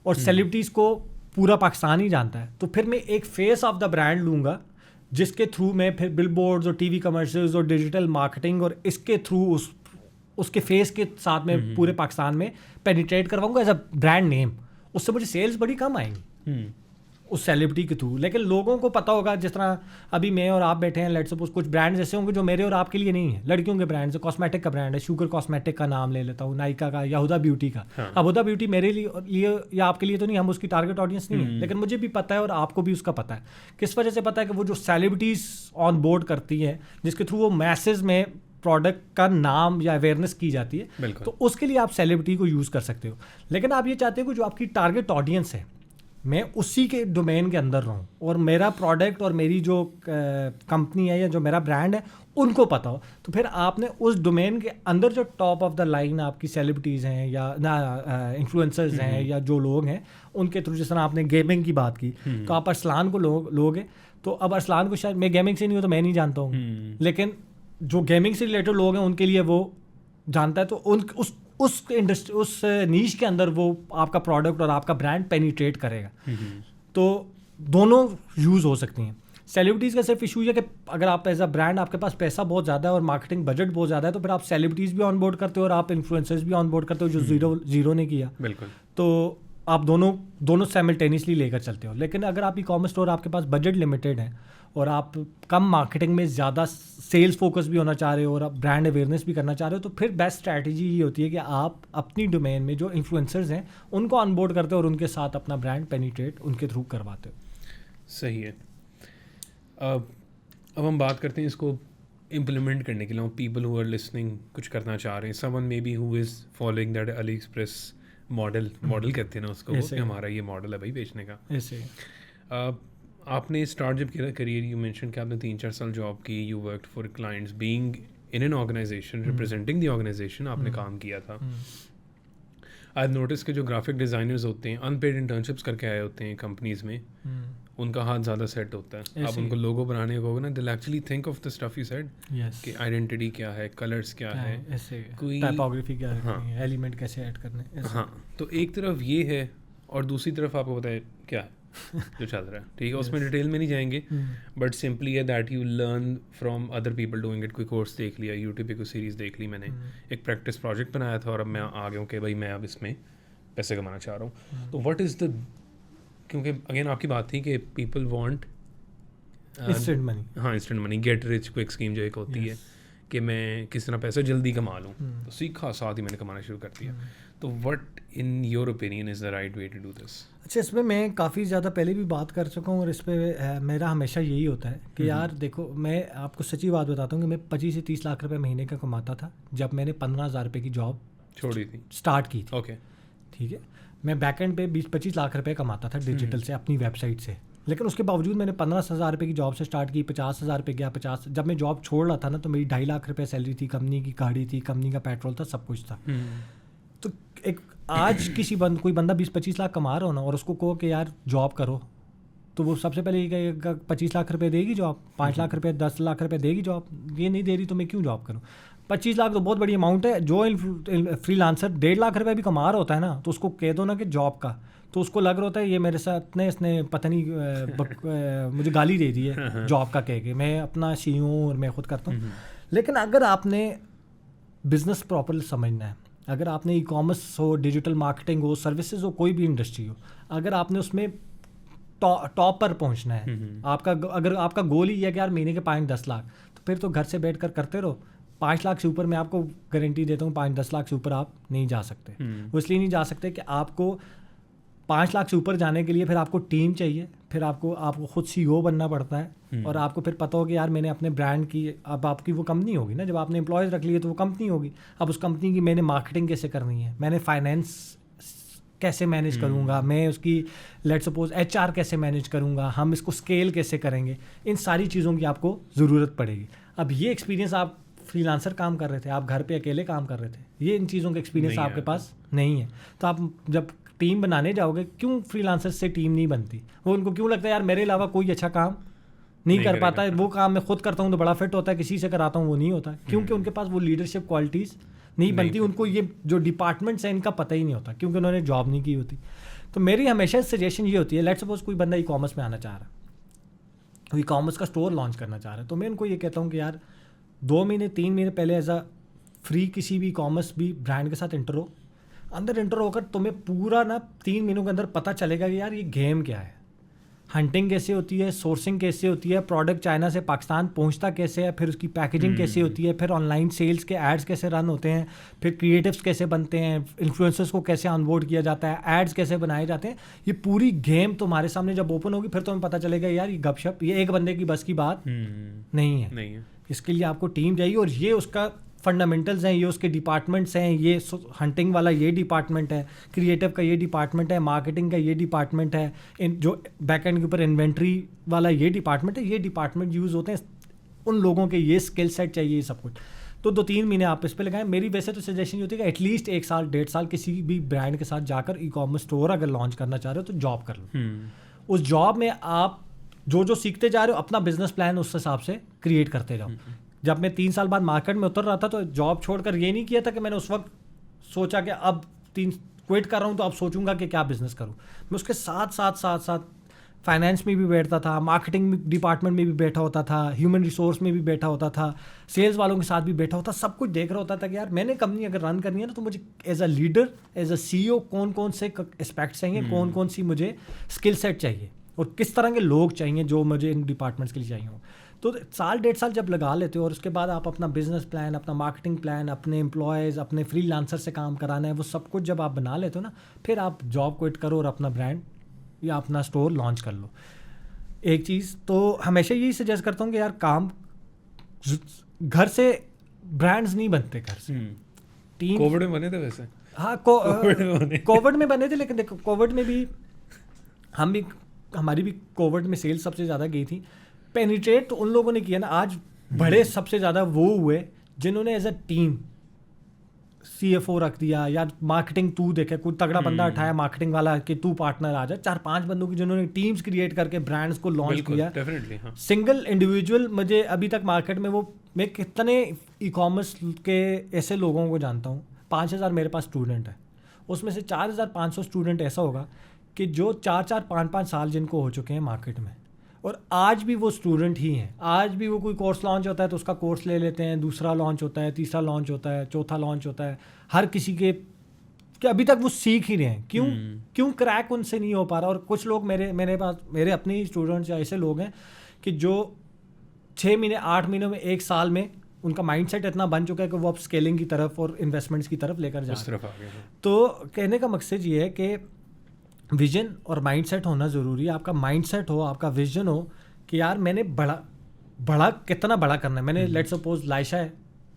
और सेलिब्रिटीज़ को पूरा पाकिस्तान ही जानता है, तो फिर मैं एक फेस ऑफ द ब्रांड लूँगा जिसके थ्रू मैं फिर बिलबोर्ड्स और टीवी कमर्शियल्स और डिजिटल मार्केटिंग और इसके थ्रू उसके फेस के साथ में पूरे पाकिस्तान में पेनिट्रेट करवाऊंगा एज अ ब्रांड नेम। उससे मुझे सेल्स बड़ी कम आएंगी उस सेलिब्रिटी के थ्रू, लेकिन लोगों को पता होगा, जिस तरह अभी मैं और आप बैठे हैं, लेट्स सपोज कुछ ब्रांड्स ऐसे होंगे जो मेरे और आपके लिए नहीं है, लड़कियों के ब्रांड्स है, कॉस्मेटिक का ब्रांड है, शुगर कॉस्मेटिक का नाम ले लेता हूँ, नायका का या हुदा ब्यूटी का। अब हुदा ब्यूटी मेरे लिए या आपके लिए तो नहीं, हम उसकी टारगेट ऑडियंस नहीं है, लेकिन मुझे भी पता है और आपको भी उसका पता है। किस वजह से पता है? कि वो जो सेलिब्रिटीज़ ऑन बोर्ड करती हैं, जिसके थ्रू वो मैसेज में प्रोडक्ट का नाम या अवेयरनेस की जाती है, तो उसके लिए आप सेलिब्रिटी को यूज़ कर सकते हो। लेकिन आप ये चाहते हो कि जो आपकी टारगेट ऑडियंस है मैं उसी के डोमेन के अंदर रहूं और मेरा प्रोडक्ट और मेरी जो कंपनी है या जो मेरा ब्रांड है उनको पता हो, तो फिर आपने उस डोमेन के अंदर जो टॉप ऑफ द लाइन आपकी सेलिब्रिटीज़ हैं या इन्फ्लुएंसर्स हैं या जो लोग हैं उनके थ्रू, जिस तरह आपने गेमिंग की बात की, तो आप अरसलान को लोग हैं, तो अब अरसलान को शायद मैं गेमिंग से नहीं हूँ तो मैं नहीं जानता हूँ, लेकिन जो गेमिंग से रिलेटेड लोग हैं उनके लिए वो जानता है, तो उस इंडस्ट्री, उस नीश के अंदर वो आपका प्रोडक्ट और आपका ब्रांड पेनिट्रेट करेगा। तो दोनों यूज़ हो सकती हैं। सेलिब्रिटीज़ का सिर्फ इशू है कि अगर आप एज अ ब्रांड, आपके पास पैसा बहुत ज़्यादा है और मार्केटिंग बजट बहुत ज़्यादा है, तो फिर आप सेलिब्रिटीज़ भी ऑन बोर्ड करते हो और आप इन्फ्लुएंसर्स भी ऑन बोर्ड करते हो, जो जीरो ने किया। बिल्कुल। तो आप दोनों साइमल्टेनियसली लेकर चलते हो। लेकिन अगर आप ई कॉमर्स स्टोर, आपके पास बजट लिमिटेड है और आप कम मार्केटिंग में ज़्यादा सेल्स फोकस भी होना चाह रहे हो और आप ब्रांड अवेयरनेस भी करना चाह रहे हो, तो फिर बेस्ट स्ट्रैटेजी ये होती है कि आप अपनी डोमेन में जो इन्फ्लुएंसर्स हैं उनको ऑनबोर्ड करते हो और उनके साथ अपना ब्रांड पेनिट्रेट उनके थ्रू करवाते हो। सही है। अब हम बात करते हैं इसको इम्प्लीमेंट करने के लिए। पीपल हु आर लिसनिंग कुछ करना चाह रहे हैं, someone may be who is following that Ali express model कहते हैं ना उसको, कि हमारा ये मॉडल है भाई बेचने का। ऐसे आपने स्टार्ट जब किया करियर, यू मेंशन कि आपने 3-4 साल जॉब की, you worked for clients, being in an organisation, representing the organisation आपने काम किया था। आई हैव नोटिस कि जो ग्राफिक डिज़ाइनर्स होते हैं अनपेड इंटर्नशिप्स करके आए होते हैं कंपनीज में, उनका हाथ ज़्यादा सेट होता है। आप उनको लोगो बनाने को होगा ना, दिल actually think of the stuff you said, कि आइडेंटिटी क्या है, कलर्स क्या है, कोई टाइपोग्राफी क्या है, एलिमेंट कैसे ऐड करने। हाँ, तो एक तरफ ये है और दूसरी तरफ आपको बताए क्या है जो चल रहा है, ठीक है। उसमें डिटेल में नहीं जाएंगे, बट सिंपली है that you learn from other people doing it. कोई कोर्स देख लिया, यूट्यूब पे कोई सीरीज़ देख ली मैंने, एक प्रैक्टिस प्रोजेक्ट बनाया था और अब मैं आ गया हूँ कि भाई मैं अब इसमें पैसे कमाना चाह रहा हूँ। तो व्हाट इज़ द, क्योंकि अगेन आपकी बात थी कि पीपल वांट इंस्टेंट मनी, हाँ instant money, get rich quick scheme जो एक होती है कि मैं किस तरह पैसा जल्दी कमा लूँ, तो सीखा, साथ ही मैंने कमाना शुरू कर दिया। तो what in your opinion is the right way to do this? अच्छा, इसमें मैं काफ़ी ज़्यादा पहले भी बात कर चुका हूँ और इस पर मेरा हमेशा यही होता है कि यार देखो, मैं आपको सच्ची बात बताता हूँ कि मैं 25 से 30 लाख रुपए महीने का कमाता था जब मैंने 15,000 रुपये की जॉब छोड़ी थी, स्टार्ट की थी। ओके, ठीक है, मैं बैकएंड पे 20-25 लाख रुपए कमाता था डिजिटल से, अपनी वेबसाइट से। लेकिन उसके बावजूद मैंने 15,000 रुपये की जॉब से स्टार्ट की, 50,000 रुपये गया, 50। जब मैं जॉब छोड़ रहा था ना, तो मेरी 2.5 लाख रुपये सैलरी थी, कंपनी की गाड़ी थी, कंपनी का पेट्रोल था, सब कुछ था। तो एक आज कोई बंदा 20-25 लाख कमा रहा हो ना, और उसको कहो कि यार जॉब करो, तो वो सबसे पहले ये कहेगा 25 लाख रुपये देगी जॉब, 5 लाख रुपये 10 लाख रुपये देगी जॉब, ये नहीं दे रही तो मैं क्यों जॉब करूँ। 25 लाख तो बहुत बड़ी अमाउंट है। जो फ्रीलांसर 1.5 लाख रुपये भी कमा रहा होता है ना, तो उसको कह दो ना कि जॉब का, तो उसको लग रहा होता है ये मेरे साथ इसने पता नहीं मुझे गाली दे दी है जॉब का कह के, मैं अपना CEO हूँ और मैं खुद करता हूँ। लेकिन अगर आपने बिज़नेस प्रॉपर समझना है, अगर आपने ई कॉमर्स हो, डिजिटल मार्केटिंग हो, सर्विसेज हो, कोई भी इंडस्ट्री हो, अगर आपने उसमें टॉप पर पहुंचना है, अगर आपका गोल ही है कि यार महीने के 5-10 लाख, तो फिर तो घर से बैठ कर करते रहो। 5 लाख से ऊपर मैं आपको गारंटी देता हूँ 5-10 लाख से ऊपर आप नहीं जा सकते। वो इसलिए नहीं जा सकते कि आपको 5 लाख से ऊपर जाने के लिए फिर आपको टीम चाहिए, फिर आपको खुद CEO बनना पड़ता है, और आपको फिर पता हो कि यार मैंने अपने ब्रांड की, अब आपकी वो कंपनी होगी ना, जब आपने एम्प्लॉयज़ रख लिए तो वो कंपनी होगी। अब उस कंपनी की मैंने मार्केटिंग कैसे करनी है, मैंने फाइनेंस कैसे मैनेज करूँगा, मैं उसकी लेट्स सपोज HR कैसे मैनेज करूँगा, हम इसको स्केल कैसे करेंगे, इन सारी चीज़ों की आपको ज़रूरत पड़ेगी। अब ये एक्सपीरियंस आप फ्रीलांसर काम कर रहे थे, आप घर पे अकेले काम कर रहे थे, ये इन चीज़ों का एक्सपीरियंस आपके पास नहीं है, तो आप जब टीम बनाने जाओगे, क्यों फ्रीलांसर से टीम नहीं बनती? वो उनको क्यों लगता है यार मेरे अलावा कोई अच्छा काम नहीं कर पाता है, वो काम मैं खुद करता हूँ तो बड़ा फिट होता है, किसी से कराता हूँ वो नहीं होता, क्योंकि उनके पास वो लीडरशिप क्वालिटीज़ नहीं बनती, उनको ये जो डिपार्टमेंट्स हैं इनका पता ही नहीं होता, क्योंकि उन्होंने जॉब नहीं की होती। तो मेरी हमेशा सजेशन ये होती है, लेट्स सपोज कोई बंदा ई कॉमर्स में आना चाह रहा है, ई कॉमर्स का स्टोर लॉन्च करना चाह रहा है, तो मैं उनको ये कहता हूँ कि यार 2 महीने 3 महीने पहले एज अ फ्री किसी भी कॉमर्स भी ब्रांड के साथ इंटर होकर तुम्हें पूरा ना 3 महीनों के अंदर पता चलेगा कि यार ये गेम क्या है, हंटिंग कैसे होती है, सोर्सिंग कैसे होती है, प्रोडक्ट चाइना से पाकिस्तान पहुंचता कैसे है, फिर उसकी पैकेजिंग कैसे होती है, फिर ऑनलाइन सेल्स के एड्स कैसे रन होते हैं, फिर क्रिएटिव्स कैसे बनते हैं, इन्फ्लुएंसर्स को कैसे ऑनबोर्ड किया जाता है, एड्स कैसे बनाए जाते हैं। ये पूरी गेम तुम्हारे सामने जब ओपन होगी, फिर तुम्हें पता चलेगा यार ये गपशप, ये एक बंदे की बस की बात नहीं है। इसके लिए आपको टीम चाहिए, और ये उसका फंडामेंटल्स हैं, ये उसके डिपार्टमेंट्स हैं, ये हंटिंग वाला ये डिपार्टमेंट है, क्रिएटिव का ये डिपार्टमेंट है, मार्केटिंग का ये डिपार्टमेंट है, जो बैकएंड के ऊपर इन्वेंट्री वाला ये डिपार्टमेंट है, ये डिपार्टमेंट यूज़ होते हैं, उन लोगों के ये स्किल सेट चाहिए सब कुछ। तो 2-3 महीने आप इस पर लगाएं। मेरी वैसे तो सजेशन ये होती है कि एटलीस्ट 1 साल 1.5 साल किसी भी ब्रांड के साथ जाकर ई कॉमर्स स्टोर अगर लॉन्च करना चाह रहे हो तो जॉब कर लो। उस जॉब में आप जो सीखते जा रहे हो, अपना बिजनेस प्लान उस हिसाब से क्रिएट करते जाओ। जब मैं 3 साल बाद मार्केट में उतर रहा था तो जॉब छोड़कर ये नहीं किया था कि मैंने उस वक्त सोचा कि अब 3 क्विट कर रहा हूँ तो अब सोचूंगा कि क्या बिज़नेस करूँ। मैं उसके साथ फाइनेंस में भी बैठता था, मार्केटिंग डिपार्टमेंट में भी बैठा होता था, ह्यूमन रिसोर्स में भी बैठा होता था, सेल्स वालों के साथ भी बैठा होता, सब कुछ देख रहा होता था कि यार मैंने कंपनी अगर रन करनी है ना तो मुझे as a leader, as a CEO कौन कौन से एस्पेक्ट चाहिए, कौन कौन सी मुझे स्किल सेट चाहिए और किस तरह के लोग चाहिए जो मुझे इन डिपार्टमेंट्स के लिए चाहिए हो। तो साल 1.5 साल जब लगा लेते हो और उसके बाद आप अपना बिजनेस प्लान, अपना मार्केटिंग प्लान, अपने एम्प्लॉयज़, अपने फ्रीलांसर से काम कराना है, वो सब कुछ जब आप बना लेते हो ना, फिर आप जॉब क्विट करो और अपना ब्रांड या अपना स्टोर लॉन्च कर लो। एक चीज़ तो हमेशा यही सजेस्ट करता हूँ कि यार काम घर से ब्रांड्स नहीं बनते, घर से टीम। कोविड में बने थे वैसे। हाँ, कोविड में बने थे, लेकिन देखो कोविड में भी हमारी भी कोविड में सेल्स सबसे ज़्यादा गई थी। पेनिट्रेट तो उन लोगों ने किया ना, आज बड़े सबसे ज़्यादा वो हुए जिन्होंने एज अ टीम CFO रख दिया या मार्केटिंग तू देखे, कोई तगड़ा बंदा उठाया मार्केटिंग वाला कि तू पार्टनर आ जा, 4-5 बंदों की जिन्होंने टीम्स क्रिएट करके ब्रांड्स को लॉन्च किया। हाँ। सिंगल इंडिविजुअल मुझे अभी तक मार्केट में मैं कितने ई-कॉमर्स के ऐसे लोगों को जानता हूँ, 5,000 मेरे पास स्टूडेंट है, उसमें से 4,500 स्टूडेंट ऐसा होगा कि जो 4-4, 5-5 साल जिनको हो चुके हैं मार्केट में, और आज भी वो स्टूडेंट ही हैं। आज भी वो कोई कोर्स लॉन्च होता है तो उसका कोर्स ले लेते हैं, दूसरा लॉन्च होता है, तीसरा लॉन्च होता है, चौथा लॉन्च होता है, हर किसी के कि अभी तक वो सीख ही रहे हैं। क्यों क्रैक उनसे नहीं हो पा रहा। और कुछ लोग मेरे पास, मेरे अपने ही स्टूडेंट्स या ऐसे लोग हैं कि जो 6 महीने, 8 महीनों में, 1 साल में उनका माइंडसेट इतना बन चुका है कि वो अब स्केलिंग की तरफ और इन्वेस्टमेंट्स की तरफ लेकर जा रहे हैं। तो कहने का मकसद ये है कि विजन और माइंडसेट होना ज़रूरी है। आपका माइंडसेट हो, आपका विजन हो कि यार मैंने बड़ा कितना बड़ा करना है। मैंने लेट्स सपोज लाइशा है,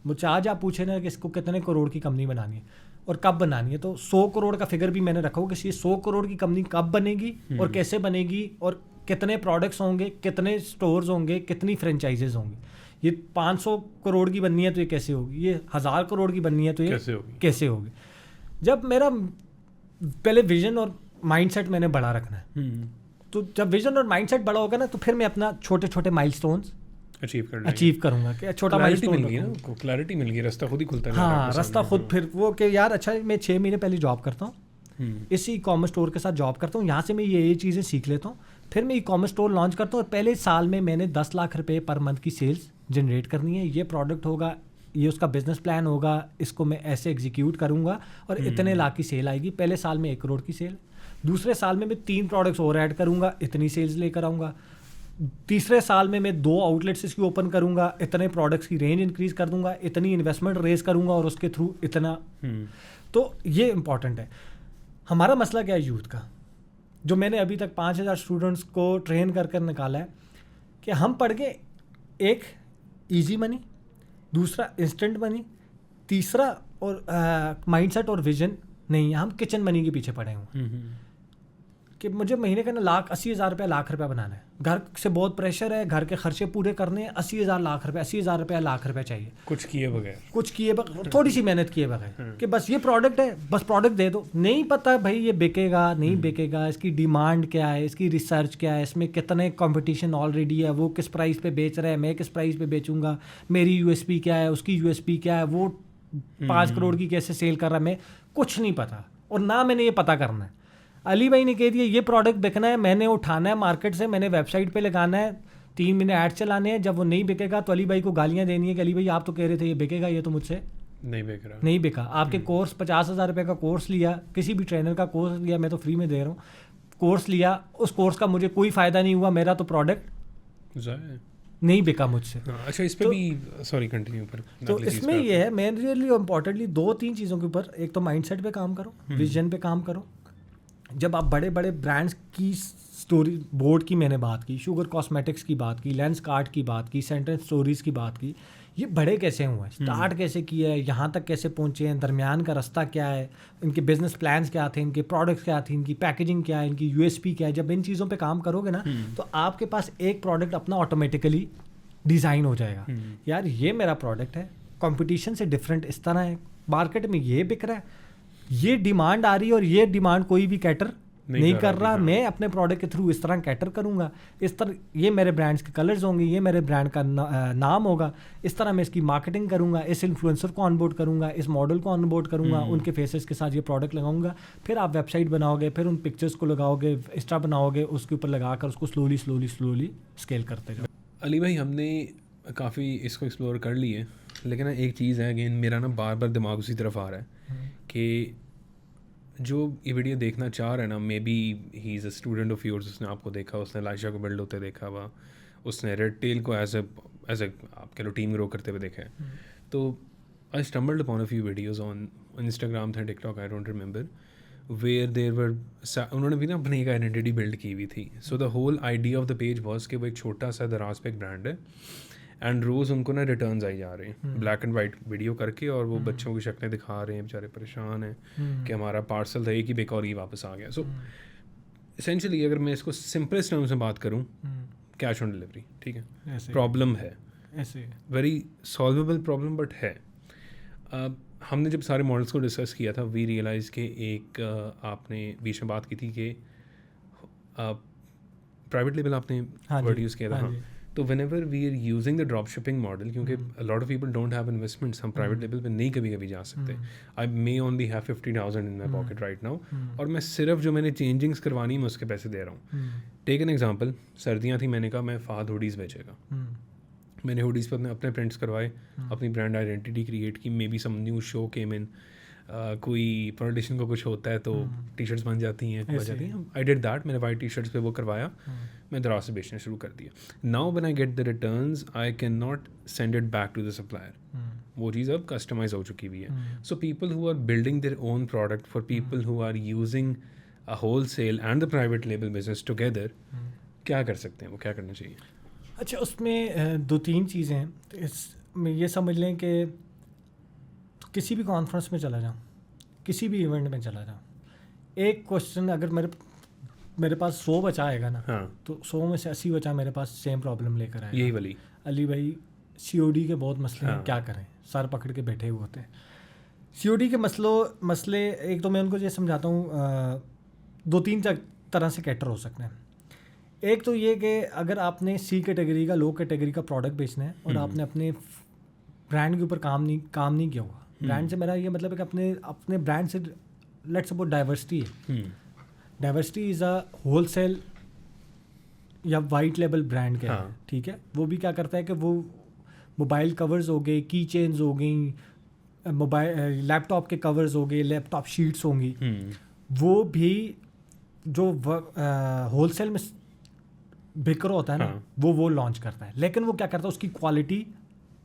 मुझे आज आप पूछे ना कि इसको कितने करोड़ की कंपनी बनानी है और कब बनानी है, तो 100 करोड़ का फिगर भी मैंने रखा हो कि ये 100 करोड़ की कंपनी कब बनेगी और कैसे बनेगी और कितने प्रोडक्ट्स होंगे, कितने स्टोर्स होंगे, कितनी फ्रेंचाइजेज होंगी। ये 500 करोड़ की बननी है तो ये कैसे होगी, ये 1000 करोड़ की बननी है तो ये कैसे होगी। जब मेरा पहले विजन और माइंडसेट मैंने बड़ा रखना है, तो जब विजन और माइंडसेट बड़ा होगा ना तो फिर मैं अपना छोटे छोटे माइलस्टोन्स अचीव करूंगा कि छोटा माइलस्टोन, क्लैरिटी मिल गई, रास्ता खुद ही खुलता है। हाँ, रास्ता खुद। फिर वो कि यार अच्छा मैं 6 महीने पहले जॉब करता हूँ, इस ई-कॉमर्स स्टोर के साथ जॉब करता हूँ, यहाँ से मैं ये चीज़ें सीख लेता हूँ, फिर मैं ई-कॉमर्स स्टोर लॉन्च करता हूँ और पहले साल में मैंने 10 लाख रुपये पर मंथ की सेल्स जनरेट करनी है। ये प्रोडक्ट होगा, ये उसका बिजनेस प्लान होगा, इसको मैं ऐसे एग्जीक्यूट करूँगा और इतने लाख की सेल आएगी। पहले साल में 1 करोड़ की सेल, दूसरे साल में मैं 3 प्रोडक्ट्स और ऐड करूँगा, इतनी सेल्स लेकर आऊँगा। तीसरे साल में मैं 2 आउटलेट्स इसकी ओपन करूँगा, इतने प्रोडक्ट्स की रेंज इंक्रीज़ कर दूँगा, इतनी इन्वेस्टमेंट रेज करूँगा और उसके थ्रू इतना। तो ये इम्पॉर्टेंट है। हमारा मसला क्या है यूथ का, जो मैंने अभी तक 5,000 स्टूडेंट्स को ट्रेन कर निकाला है कि हम पढ़ के एक ईजी मनी, दूसरा इंस्टेंट मनी, तीसरा और माइंडसेट और विजन नहीं है, हम किचन मनी के पीछे पड़े हुए कि मुझे महीने का ना 80,000 रुपया, लाख रुपया बनाना है। घर से बहुत प्रेशर है, घर के खर्चे पूरे करने हैं, 80,000 लाख रुपया, 80,000 रुपया लाख रुपया चाहिए, कुछ किए बगैर थोड़ी सी मेहनत किए बगैर कि बस ये प्रोडक्ट है, बस प्रोडक्ट दे दो। नहीं पता भाई ये बिकेगा नहीं बिकेगा, इसकी डिमांड क्या है, इसकी रिसर्च क्या है, इसमें कितने कंपटीशन ऑलरेडी है, वो किस प्राइस पे बेच रहा है, मैं किस प्राइस पे बेचूंगा, मेरी USP क्या है, उसकी USP क्या है, वो 5 करोड़ की कैसे सेल कर रहा है, मैं कुछ नहीं पता और ना मैंने ये पता करना है। अली भाई ने कह दिया ये प्रोडक्ट बिकना है, मैंने उठाना है मार्केट से, मैंने वेबसाइट पे लगाना है, 3 महीने ऐड चलाने हैं। जब वो नहीं बिकेगा तो अली भाई को गालियां देनी है कि अली भाई आप तो कह रहे थे ये बिकेगा, ये तो मुझसे नहीं बिका। आपके कोर्स 50,000 रुपये का कोर्स लिया, किसी भी ट्रेनर का कोर्स लिया, मैं तो फ्री में दे रहा हूँ, कोर्स लिया, उस कोर्स का मुझे कोई फ़ायदा नहीं हुआ, मेरा तो प्रोडक्ट नहीं बिका मुझसे। अच्छा, इस पे भी सॉरी कंटिन्यू पर। तो इसमें ये है मेनली इम्पॉर्टेंटली 2-3 चीज़ों के ऊपर, एक तो माइंडसेट पे काम करो, विजन पे काम करो। जब आप बड़े बड़े ब्रांड्स की स्टोरी बोर्ड की मैंने बात की, शुगर कॉस्मेटिक्स की बात की, लेंसकार्ट की बात की, सेंटेंस स्टोरीज़ की बात की, ये बड़े कैसे हुए हैं, स्टार्ट कैसे किया है, यहाँ तक कैसे पहुँचे हैं, दरमियान का रास्ता क्या है, इनके बिजनेस प्लान्स क्या थे, इनके प्रोडक्ट्स क्या थे, इनकी पैकेजिंग क्या है, इनकी USP क्या है। जब इन चीज़ों पे काम करोगे ना तो आपके पास एक प्रोडक्ट अपना ऑटोमेटिकली डिज़ाइन हो जाएगा। यार ये मेरा प्रोडक्ट है, कंपटीशन से डिफरेंट इस तरह है, मार्केट में ये बिक रहा है, ये डिमांड आ रही है और ये डिमांड कोई भी कैटर नहीं कर रहा, मैं अपने प्रोडक्ट के थ्रू इस तरह कैटर करूंगा, इस तरह ये मेरे ब्रांड्स के कलर्स होंगे, ये मेरे ब्रांड का नाम होगा, इस तरह मैं इसकी मार्केटिंग करूंगा, इस इन्फ्लुएंसर को ऑनबोर्ड करूंगा, इस मॉडल को ऑनबोर्ड करूंगा, उनके फेसेस के साथ ये प्रोडक्ट लगाऊंगा, फिर आप वेबसाइट बनाओगे, फिर उन पिक्चर्स को लगाओगे, इंस्टा बनाओगे, उसके ऊपर लगाकर उसको स्लोली स्केल करते जाओ। अली भाई, हमने काफ़ी इसको एक्सप्लोर कर ली है, लेकिन एक चीज़ है, अगेन मेरा ना बार बार दिमाग उसी तरफ आ रहा है कि जो ये वीडियो देखना चाह रहा है ना, may be he is a student of yours, उसने आपको देखा, उसने लाइशा को बिल्ड होते देखा हुआ, उसने रेड टेल को एज ए आप कह लो टीम ग्रो करते हुए देखा है। तो I stumbled upon a few videos on Instagram था, TikTok, I don't remember, where there were, उन्होंने भी ना अपनी एक आइडेंटिटी बिल्ड की हुई थी। So the whole idea of the page was कि वो एक छोटा सा दराज पे एक ब्रांड है, एंड रोज़ उनको ना रिटर्न्स आई जा रहे हैं ब्लैक एंड वाइट वीडियो करके, और वो बच्चों की शक्लें दिखा रहे हैं, बेचारे परेशान हैं कि हमारा पार्सल था एक ही बेक और ये वापस आ गया। सो एसेंशियली अगर मैं इसको सिंपलेस्ट टर्म्स में बात करूँ, कैश ऑन डिलीवरी, ठीक है, प्रॉब्लम है, वेरी सॉल्वेबल प्रॉब्लम, बट है। हमने जब सारे मॉडल्स को डिस्कस किया था, वी रियलाइज के एक आपने बीच में बात की थी कि प्राइवेट लेबल आपने वर्ड यूज़ किया था। हाँ, तो whenever we are using the drop shipping model, क्योंकि lot of people don't have investments, हम प्राइवेट लेवल पे नहीं कभी जा सकते। I may only have 50,000 in my pocket right now, और मैं सिर्फ जो मैंने चेंजिंग्स करवानी मैं उसके पैसे दे रहा हूँ। टेक एन एग्जाम्पल, सर्दियाँ थी, मैंने कहा मैं फहद हुडीज़ बेचेगा, मैंने हुडीज़ पर अपने प्रिंट्स करवाए, अपनी ब्रांड आइडेंटिटी क्रिएट की, may be some new show came in, कोई पॉलिटिशियन को कुछ होता है तो टी शर्ट्स बन जाती हैं, आई डिड दैट, मैंने वाइट टी शर्ट्स पे वो करवाया, मैं दराज से बेचना शुरू कर दिया। Now when I get the returns, I can not send it back to the supplier, वो चीज़ अब कस्टमाइज हो चुकी हुई है। So people who are building their own product, for people who are using a wholesale and the private label business together, क्या कर सकते हैं, वो क्या करना चाहिए? अच्छा, उसमें 2-3 चीज़ें हैं। तो इसमें ये समझ लें कि किसी भी कॉन्फ्रेंस में चला जाऊँ, किसी भी इवेंट में चला जाऊँ, एक क्वेश्चन अगर मेरे पास 100 बचा आएगा ना, हाँ, तो 100 में से 80 बचा मेरे पास सेम प्रॉब्लम लेकर आएगा, यही वाली। अली भाई, COD के बहुत मसले हैं, क्या करें, सर पकड़ के बैठे हुए होते हैं। COD के मसले एक तो मैं उनको ये समझाता हूँ, 2-3 तरह से कैटर हो सकते हैं। एक तो ये कि अगर आपने C कैटेगरी का, लो कैटेगरी का प्रोडक्ट बेचना है और आपने अपने ब्रांड के ऊपर काम नहीं किया हुआ, ब्रांड से मेरा ये मतलब है कि अपने ब्रांड से लेट्स सपोज डाइवर्सिटी है, डाइवर्सिटी इज़ अ होलसेल या वाइट लेबल ब्रांड का है, ठीक है। वो भी क्या करता है कि वो मोबाइल कवर्स हो गए, की चेन्स हो गई, मोबाइल लैपटॉप के कवर्स हो गए, लैपटॉप शीट्स होंगी, वो भी जो होलसेल में बिक रहा होता है ना, वो लॉन्च करता है। लेकिन वो क्या करता है, उसकी क्वालिटी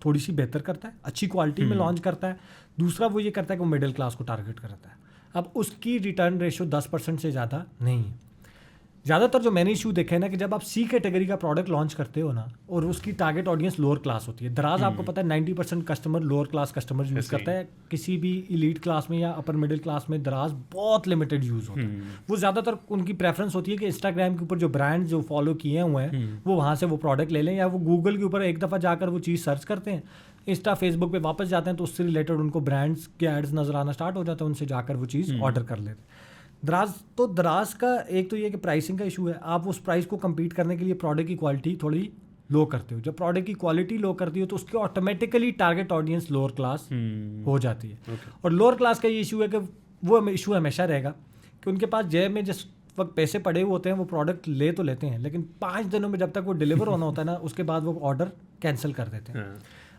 थोड़ी सी बेहतर करता है, अच्छी क्वालिटी में लॉन्च करता है। दूसरा वो ये करता है कि वो मिडिल क्लास को टारगेट करता है। अब उसकी रिटर्न रेशियो 10% से ज़्यादा नहीं है। ज़्यादातर जो मैंने इशू देखे ना कि जब आप C कैटेगरी का प्रोडक्ट लॉन्च करते हो ना, और उसकी टारगेट ऑडियंस लोअर क्लास होती है, दराज आपको पता है 90% customer lower class customer use करता है। किसी भी इलीट क्लास में या अपर मिडिल क्लास में दराज बहुत लिमिटेड यूज़ होता है। वो ज़्यादातर उनकी प्रेफरेंस होती है कि इंस्टाग्राम के ऊपर जो ब्रांड जो फॉलो किए हुए हैं वो वहाँ से वो प्रोडक्ट ले लें, या वो गूगल के ऊपर एक दफ़ा जाकर वो चीज़ सर्च करते हैं, इंस्टा फेसबुक पे वापस जाते हैं तो उससे रिलेटेड उनको ब्रांड्स के एड्स नज़र आना स्टार्ट हो जाता है, उनसे जाकर वो चीज़ ऑर्डर कर लेते हैं। दराज का एक तो ये कि प्राइसिंग का इशू है। आप उस प्राइस को compete करने के लिए प्रोडक्ट की क्वालिटी थोड़ी लो करते हो। जब प्रोडक्ट की क्वालिटी लो करती हो तो उसकी automatically target audience lower class हो जाती है। और लोअर क्लास का ये इशू है कि वो इशू हमेशा रहेगा कि उनके पास जेब में जिस वक्त पैसे पड़े हुए होते हैं वो प्रोडक्ट ले तो लेते हैं, लेकिन 5 दिनों में जब तक वो डिलीवर होना होता है ना, उसके बाद वो ऑर्डर कैंसिल कर देते हैं।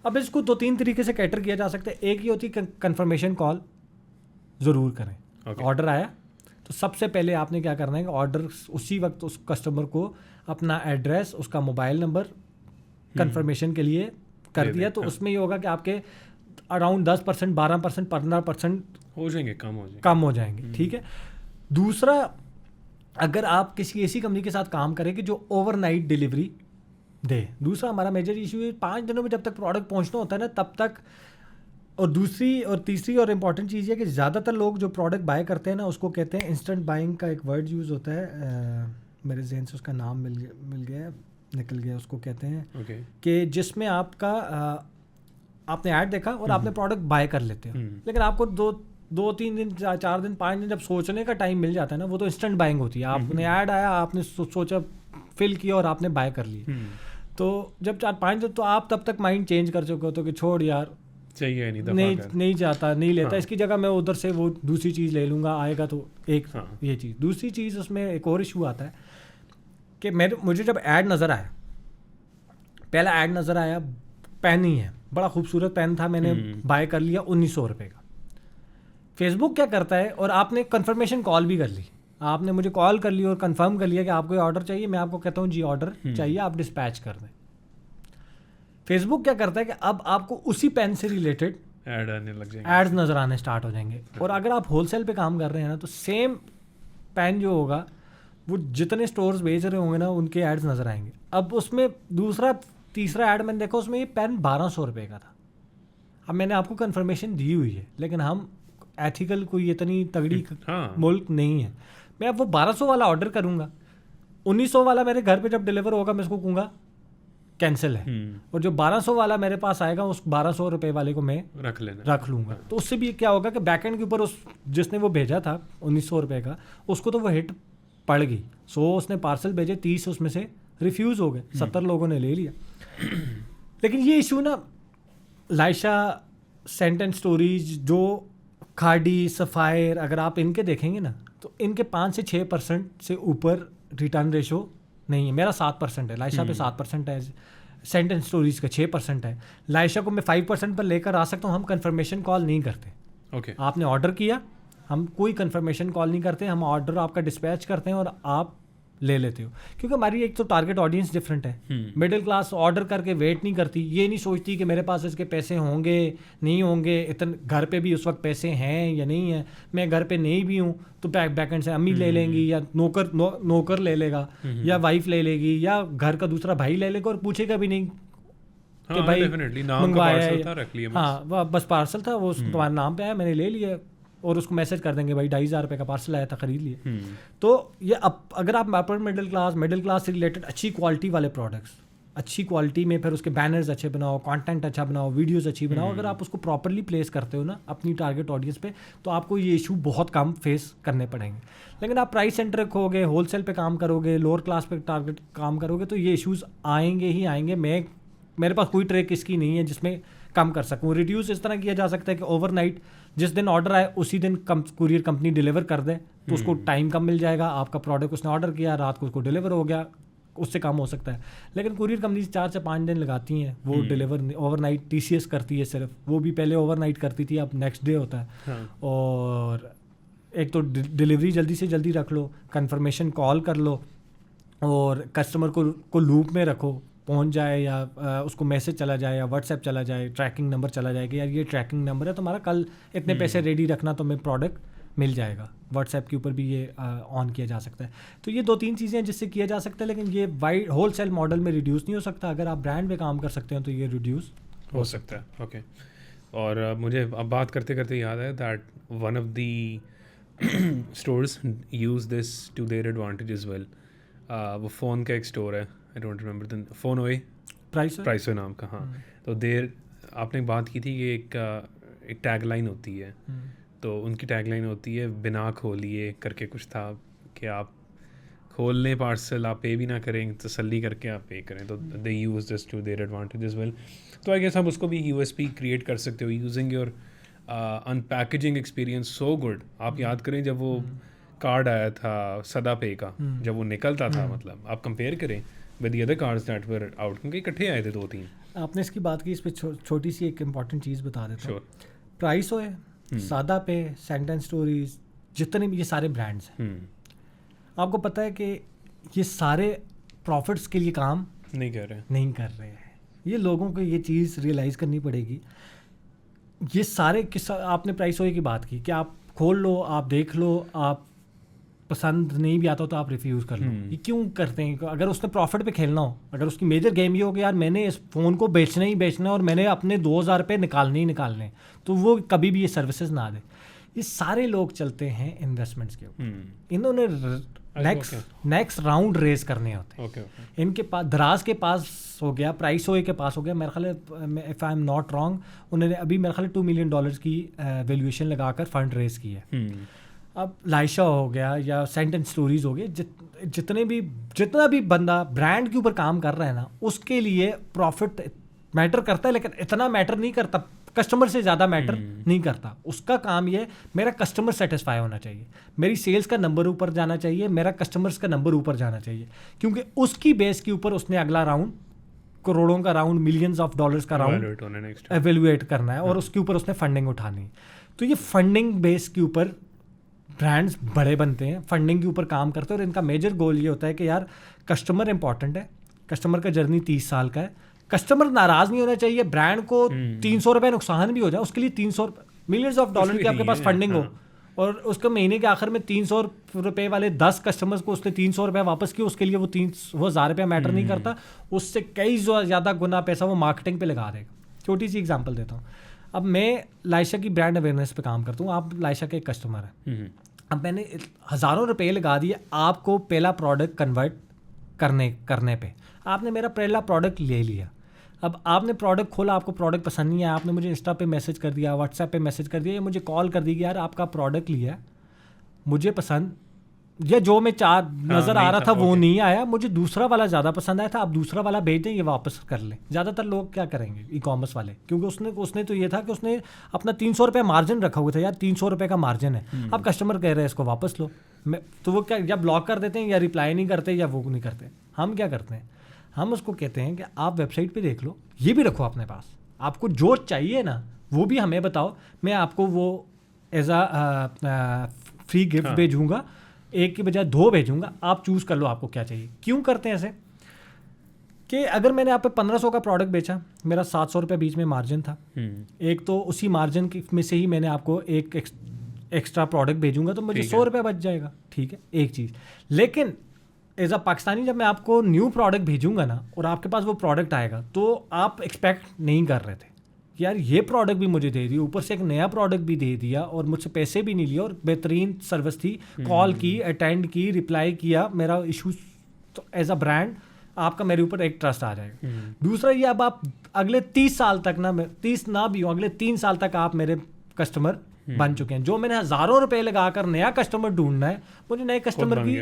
अब इसको 2-3 तरीके से कैटर किया जा सकता है। एक ही होती है कंफर्मेशन कॉल ज़रूर करें। ऑर्डर आया तो सबसे पहले आपने क्या करना है कि ऑर्डर उसी वक्त उस कस्टमर को अपना एड्रेस, उसका मोबाइल नंबर कंफर्मेशन के लिए कर दिया, तो उसमें ये होगा कि आपके अराउंड 10%, 12%, 15% हो जाएंगे, कम हो जाएंगे, ठीक है। दूसरा, अगर आप किसी ऐसी कंपनी के साथ काम करें कि जो ओवरनाइट डिलीवरी दे। दूसरा हमारा मेजर इशू है 5 दिनों में जब तक प्रोडक्ट पहुंचना होता है ना तब तक। और दूसरी और तीसरी और इम्पॉर्टेंट चीज़ है कि ज़्यादातर लोग जो प्रोडक्ट बाय करते हैं ना उसको कहते हैं इंस्टेंट बाइंग का एक वर्ड यूज़ होता है, मेरे जहन से उसका नाम मिल गया, निकल गया, उसको कहते हैं कि जिसमें आपका आपने ऐड देखा और आपने प्रोडक्ट बाय कर लेते हो, लेकिन आपको 2-3 दिन 4 दिन 5 दिन जब सोचने का टाइम मिल जाता है ना, वो तो इंस्टेंट बाइंग होती है। आपने ऐड आया, आपने सोचा, फिल किया और आपने बाय कर ली। तो जब 4-5 दिन, तो आप तब तक माइंड चेंज कर चुके हो तो कि छोड़ यार, चाहिए नहीं जाता, नहीं लेता। इसकी जगह मैं उधर से वो दूसरी चीज़ ले लूँगा, आएगा तो एक ये चीज़। दूसरी चीज़ उसमें एक और इशू आता है कि मुझे जब ऐड नज़र आया, पहला ऐड नज़र आया, पेन ही है, बड़ा खूबसूरत पेन था, मैंने बाय कर लिया 1900 रुपये का। फेसबुक क्या करता है, और आपने कंफर्मेशन कॉल भी कर ली, आपने मुझे कॉल कर ली और कंफर्म कर लिया कि आपको ये ऑर्डर चाहिए, मैं आपको कहता हूँ जी ऑर्डर चाहिए, आप डिस्पैच कर दें। फेसबुक क्या करता है कि अब आपको उसी पेन से रिलेटेड ऐड आने लग जाएंगे, एड्स नज़र आने स्टार्ट हो जाएंगे। और अगर आप होलसेल पे काम कर रहे हैं ना, तो सेम पेन जो होगा वो जितने स्टोर्स बेच रहे होंगे ना, उनके एड्स नज़र आएंगे। अब उसमें तीसरा ऐड मैंने देखा, उसमें ये पेन 1200 रुपये का था। अब मैंने आपको कंफर्मेशन दी हुई है, लेकिन हम एथिकल कोई इतनी तगड़ी मुल्क नहीं है। मैं अब वो 1200 वाला ऑर्डर करूँगा, 1900 वाला मेरे घर पे जब डिलीवर होगा मैं उसको कहूँगा कैंसिल है, और जो 1200 वाला मेरे पास आएगा उस 1200 रुपये वाले को मैं रख लूँगा। तो उससे भी क्या होगा कि बैकएंड के ऊपर उस जिसने वो भेजा था 1900 रुपये का, उसको तो वो हिट पड़ गई। उसने पार्सल भेजे, 30 उसमें से रिफ्यूज़ हो गए, 70 लोगों ने ले लिया। लेकिन ये इशू ना, लाइशा, सेंट एंड स्टोरीज, जो खाड़ी, सफ़ायर, अगर आप इनके देखेंगे ना, तो इनके 5 से 6% से ऊपर रिटर्न रेशो नहीं है। मेरा 7% है, लाइशा पे 7% है, सेंट एंड स्टोरीज का 6% है। लाइशा को मैं 5% पर लेकर आ सकता हूँ। हम कंफर्मेशन कॉल नहीं करते। आपने ऑर्डर किया, हम कोई कंफर्मेशन कॉल नहीं करते, हम ऑर्डर आपका डिस्पैच करते हैं और आप ले लेते हो, क्योंकि हमारी एक तो टारगेट ऑडियंस डिफरेंट है। मिडिल क्लास ऑर्डर करके वेट नहीं करती, ये नहीं सोचती कि मेरे पास इसके पैसे होंगे नहीं होंगे, इतने घर पे भी उस वक्त पैसे हैं या नहीं है, मैं घर पे नहीं भी हूँ तो बैकएंड से अम्मी ले लेंगी, या नौकर ले लेगा, या वाइफ ले लेगी, या घर का दूसरा भाई ले लेगा और पूछेगा भी नहीं कि भाई मंगवाया है। हाँ, बस पार्सल था, वो तुम्हारे नाम पे आया, मैंने ले लिया, और उसको मैसेज कर देंगे भाई 2,500 रुपये का पार्सल आया था, ख़रीद लिए। तो ये अगर आप अपर मिडिल क्लास से रिलेटेड अच्छी क्वालिटी वाले प्रोडक्ट्स, अच्छी क्वालिटी में फिर उसके बैनर्स अच्छे बनाओ, कंटेंट अच्छा बनाओ, वीडियोस अच्छी बनाओ, अगर आप उसको प्रॉपरली प्लेस करते हो ना अपनी टारगेट ऑडियंस पे, तो आपको ये इशू बहुत कम फेस करने पड़ेंगे। लेकिन आप प्राइस सेंटर रखोगे, होलसेल पे काम करोगे, लोअर क्लास पे टारगेट काम करोगे, तो ये इशूज़ आएंगे ही आएंगे। मेरे पास कोई ट्रिक इसकी नहीं है जिसमें कम कर सकूँ। रिड्यूस इस तरह किया जा सकता है कि ओवरनाइट जिस दिन ऑर्डर आए उसी दिन कुरियर कंपनी डिलीवर कर दे, तो उसको टाइम कम मिल जाएगा। आपका प्रोडक्ट उसने ऑर्डर किया, रात को उसको डिलीवर हो गया, उससे कम हो सकता है। लेकिन कुरियर कंपनी 4 से 5 दिन लगाती हैं वो डिलीवर। ओवरनाइट TCS करती है सिर्फ, वो भी पहले ओवरनाइट करती थी, अब नेक्स्ट डे होता है। और एक तो डिलीवरी जल्दी से जल्दी रख लो, कंफर्मेशन कॉल कर लो, और कस्टमर को लूप में रखो, पहुंच जाए, या उसको मैसेज चला जाए, या व्हाट्सएप चला जाए, ट्रैकिंग नंबर चला जाए कि यार ये ट्रैकिंग नंबर है तुम्हारा, कल इतने पैसे रेडी रखना, तो मैं प्रोडक्ट मिल जाएगा। व्हाट्सएप के ऊपर भी ये ऑन किया जा सकता है। तो ये 2-3 चीज़ें जिससे किया जा सकता है, लेकिन ये वाइड होलसेल मॉडल में रिड्यूस नहीं हो सकता। अगर आप ब्रांड पे काम कर सकते हो तो ये रिड्यूस हो सकता है। ओके। और मुझे अब बात करते करते याद है that one of the stores use this to their advantage as well. वो फ़ोन का एक स्टोर है, I don't remember the phone ओए, प्राइस नाम का। हाँ, तो आपने बात की थी कि एक टैगलाइन होती है, तो उनकी टैगलाइन होती है बिना खोलिए करके कुछ था, कि आप खोल लें पार्सल, आप पे भी ना करें, तसल्ली करके आप पे करें। तो they use this to their advantage as well. तो आई गेस आप उसको भी USP क्रिएट कर सकते हो using your unpackaging experience so good. आप याद करें जब वो कार्ड आया था सदा पे का, जब वो निकलता था, मतलब आप कंपेयर करें with the other cards that were out, क्योंकि इकट्ठे आए थे 2-3। आपने इसकी बात की, इस पर छोटी सी एक इम्पॉर्टेंट चीज़ बता देता हूँ। प्राइस हो, सादा पे, सेंट एंड स्टोरीज, जितने भी ये सारे ब्रांड्स हैं, आपको पता है कि ये सारे प्रॉफिट्स के लिए काम नहीं कर रहे हैं। ये लोगों को ये चीज़ रियलाइज़ करनी पड़ेगी। ये सारे आपने प्राइस होए की बात की कि आप खोल लो, आप देख लो, आप पसंद नहीं भी आता हो तो आप रिफ्यूज़ कर लो। ये क्यों करते हैं? अगर उसने प्रॉफिट पे खेलना हो, अगर उसकी मेजर गेम ये हो कि यार मैंने इस फ़ोन को बेचना ही बेचना है और मैंने अपने 2,000 रुपये निकालने ही निकालने, तो वो कभी भी ये सर्विसेज ना दे। ये सारे लोग चलते हैं इन्वेस्टमेंट्स के ऊपर। इन्होंने नेक्स्ट राउंड रेज करने होते हैं। इनके पास दराज के पास हो गया, प्राइस के पास हो गया, मेरे ख्याल if I am not wrong, उन्होंने अभी मेरे ख्याल $2 मिलियन की वैल्यूएशन लगाकर फंड रेज की है। अब लाइशा हो गया या सेंट एंड स्टोरीज हो गए, जितना भी बंदा ब्रांड के ऊपर काम कर रहा है ना, उसके लिए प्रॉफिट मैटर करता है, लेकिन इतना मैटर नहीं करता, कस्टमर से ज़्यादा मैटर नहीं करता। उसका काम ये, मेरा कस्टमर सेटिस्फाई होना चाहिए, मेरी सेल्स का नंबर ऊपर जाना चाहिए, मेरा कस्टमर्स का नंबर ऊपर जाना चाहिए, क्योंकि उसकी बेस के ऊपर उसने अगला राउंड, करोड़ों का राउंड, मिलियंस ऑफ डॉलर्स का राउंड एवेल्युएट करना है, और उसके ऊपर उसने फंडिंग उठानी है। तो ये फंडिंग बेस के ऊपर ब्रांड्स बड़े बनते हैं, फंडिंग के ऊपर काम करते हैं, और इनका मेजर गोल ये होता है कि यार कस्टमर इंपॉर्टेंट है, कस्टमर का जर्नी 30 साल का है, कस्टमर नाराज नहीं होना चाहिए, ब्रांड को 300 रुपये नुकसान भी हो जाए, उसके लिए 300 मिलियंस ऑफ डॉलर की आपके पास फंडिंग हो, और उसके महीने के आखिर में 300 रुपये वाले 10 कस्टमर्स को उसने 300 रुपये वापस किए, उसके लिए वो 1000 रुपया मैटर नहीं करता, उससे कई ज़्यादा गुना पैसा वो मार्केटिंग पे लगा देगा। छोटी सी एग्जांपल देता हूँ, अब मैं लाइशा की ब्रांड अवेयरनेस पे काम करता हूँ, आप लाइशा के एक कस्टमर हैं, अब मैंने हज़ारों रुपये लगा दिए आपको पहला प्रोडक्ट कन्वर्ट करने पे, आपने मेरा पहला प्रोडक्ट ले लिया, अब आपने प्रोडक्ट खोला, आपको प्रोडक्ट पसंद नहीं आया, आपने मुझे इंस्टा पे मैसेज कर दिया, व्हाट्सएप पे मैसेज कर दिया, या मुझे कॉल कर दी कि यार आपका प्रोडक्ट लिया है, मुझे पसंद, या जो मैं नज़र आ रहा था वो नहीं आया, मुझे दूसरा वाला ज़्यादा पसंद आया था, आप दूसरा वाला भेज दें, ये वापस कर लें। ज़्यादातर लोग क्या करेंगे ई कॉमर्स वाले, क्योंकि उसने तो ये था कि उसने अपना 300 रुपये मार्जिन रखा हुआ था, यार 300 रुपये का मार्जिन है, अब कस्टमर कह रहे हैं इसको वापस लो, तो वो क्या, या ब्लॉक कर देते हैं, या रिप्लाई नहीं करते, या वो नहीं करते। हम क्या करते हैं, हम उसको कहते हैं कि आप वेबसाइट पे देख लो, ये भी रखो अपने पास, आपको जो चाहिए ना वो भी हमें बताओ, मैं आपको वो एज आ फ्री गिफ्ट भेजूँगा, एक की बजाय 2 भेजूँगा, आप चूज़ कर लो आपको क्या चाहिए। क्यों करते हैं ऐसे कि अगर मैंने आप पे 1500 का प्रोडक्ट बेचा, मेरा 700 रुपये बीच में मार्जिन था, एक तो उसी मार्जिन में से ही मैंने आपको एक एक्स्ट्रा प्रोडक्ट भेजूँगा, तो मुझे 100 रुपये बच जाएगा, ठीक है, एक चीज़। लेकिन एज अ पाकिस्तानी जब मैं आपको न्यू प्रोडक्ट भेजूंगा ना, और आपके पास वो प्रोडक्ट आएगा, तो आप एक्सपेक्ट नहीं कर रहे थे यार ये प्रोडक्ट भी मुझे दे दिया, ऊपर से एक नया प्रोडक्ट भी दे दिया, और मुझसे पैसे भी नहीं लिए, और बेहतरीन सर्विस थी, कॉल की, अटेंड की, रिप्लाई किया, मेरा इशू, तो एज अ ब्रांड आपका मेरे ऊपर एक ट्रस्ट आ जाएगा। दूसरा ये, अब आप अगले 30 साल तक ना, 30 ना भी हो, अगले 3 साल तक आप मेरे कस्टमर बन चुके हैं। जो मैंने हज़ारों रुपए लगाकर नया कस्टमर ढूंढना है, मुझे नए कस्टमर की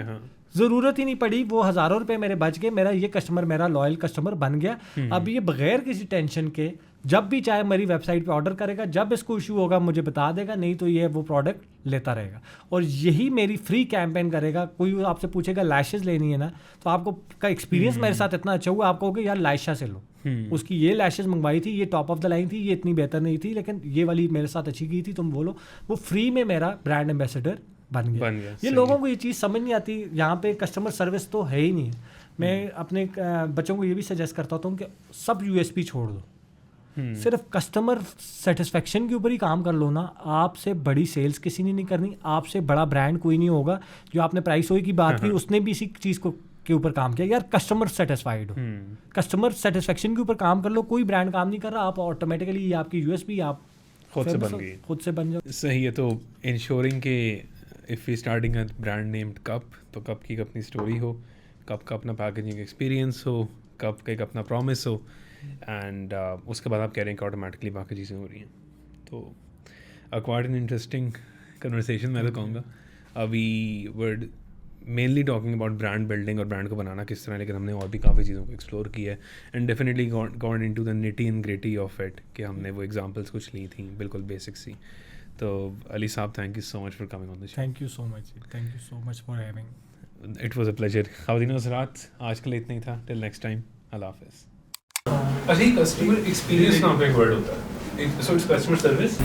ज़रूरत ही नहीं पड़ी, वो हज़ारों रुपए मेरे बच गए, मेरा ये कस्टमर मेरा लॉयल कस्टमर बन गया। अब ये बगैर किसी टेंशन के जब भी चाहे मेरी वेबसाइट पे ऑर्डर करेगा, जब इसको इशू होगा मुझे बता देगा, नहीं तो ये वो प्रोडक्ट लेता रहेगा। और यही मेरी फ्री कैंपेन करेगा। कोई आपसे पूछेगा लैशेस लेनी है ना, तो आपको का एक्सपीरियंस मेरे साथ इतना अच्छा हुआ, आप कहोगे यार लाइशा से लो, उसकी ये लैशेस मंगवाई थी, ये टॉप ऑफ द लाइन थी, ये इतनी बेहतर नहीं थी, लेकिन ये वाली मेरे साथ अच्छी की थी, तुम बोलो। वो फ्री में मेरा ब्रांड एम्बेसडर बन गया। ये लोगों को ये चीज़ समझ नहीं आती, यहाँ पे कस्टमर सर्विस तो है ही नहीं। मैं अपने बच्चों को ये भी सजेस्ट करता हूँ कि सब यूएसपी छोड़ दो, सिर्फ कस्टमर सेटिस्फेक्शन के ऊपर ही काम कर लो ना। आपसे बड़ी सेल्स किसी ने नहीं करनी, आपसे बड़ा ब्रांड कोई नहीं होगा। जो आपने प्राइस की बात की, उसने भी इसी चीज़ को के ऊपर काम किया, यार कस्टमर सेटिस्फाइड हो, कस्टमर सेटिस्फेक्शन के ऊपर काम कर लो। कोई ब्रांड काम नहीं कर रहा, आप ऑटोमेटिकली आपकी यूएसपी आप खुद से बन जाओ। सही है। तो इंश्योरिंग के if we starting a brand named cup, तो कप की अपनी स्टोरी हो, कप का अपना पैकेजिंग एक्सपीरियंस हो, कप का एक अपना प्रॉमिस हो, एंड उसके बाद आप कह रहे हैं कि ऑटोमेटिकली बाकी चीज़ें हो रही हैं। तो क्वाइट एन इंटरेस्टिंग कन्वर्सेशन मैं तो कहूँगा। अभी word mainly talking about brand building और ब्रांड को बनाना किस तरह, लेकिन हमने और भी काफ़ी चीज़ों को एक्सप्लोर किया है, and definitely gone into the nitty and gritty of it, कि हमने वो एग्जांपल्स कुछ ली थी बिल्कुल बेसिक सी। तो अली साहब, thank you so much for coming on the show. Thank you so much for having. It was a pleasure. खावदीन हज़रात, आज के लिए इतना ही था। टिल नेक्स्ट टाइम, अल्लाह हाफ़िज़। अच्छा, कस्टमर एक्सपीरियंस नाम का एक वर्ड होता है, सो इट्स कस्टमर सर्विस।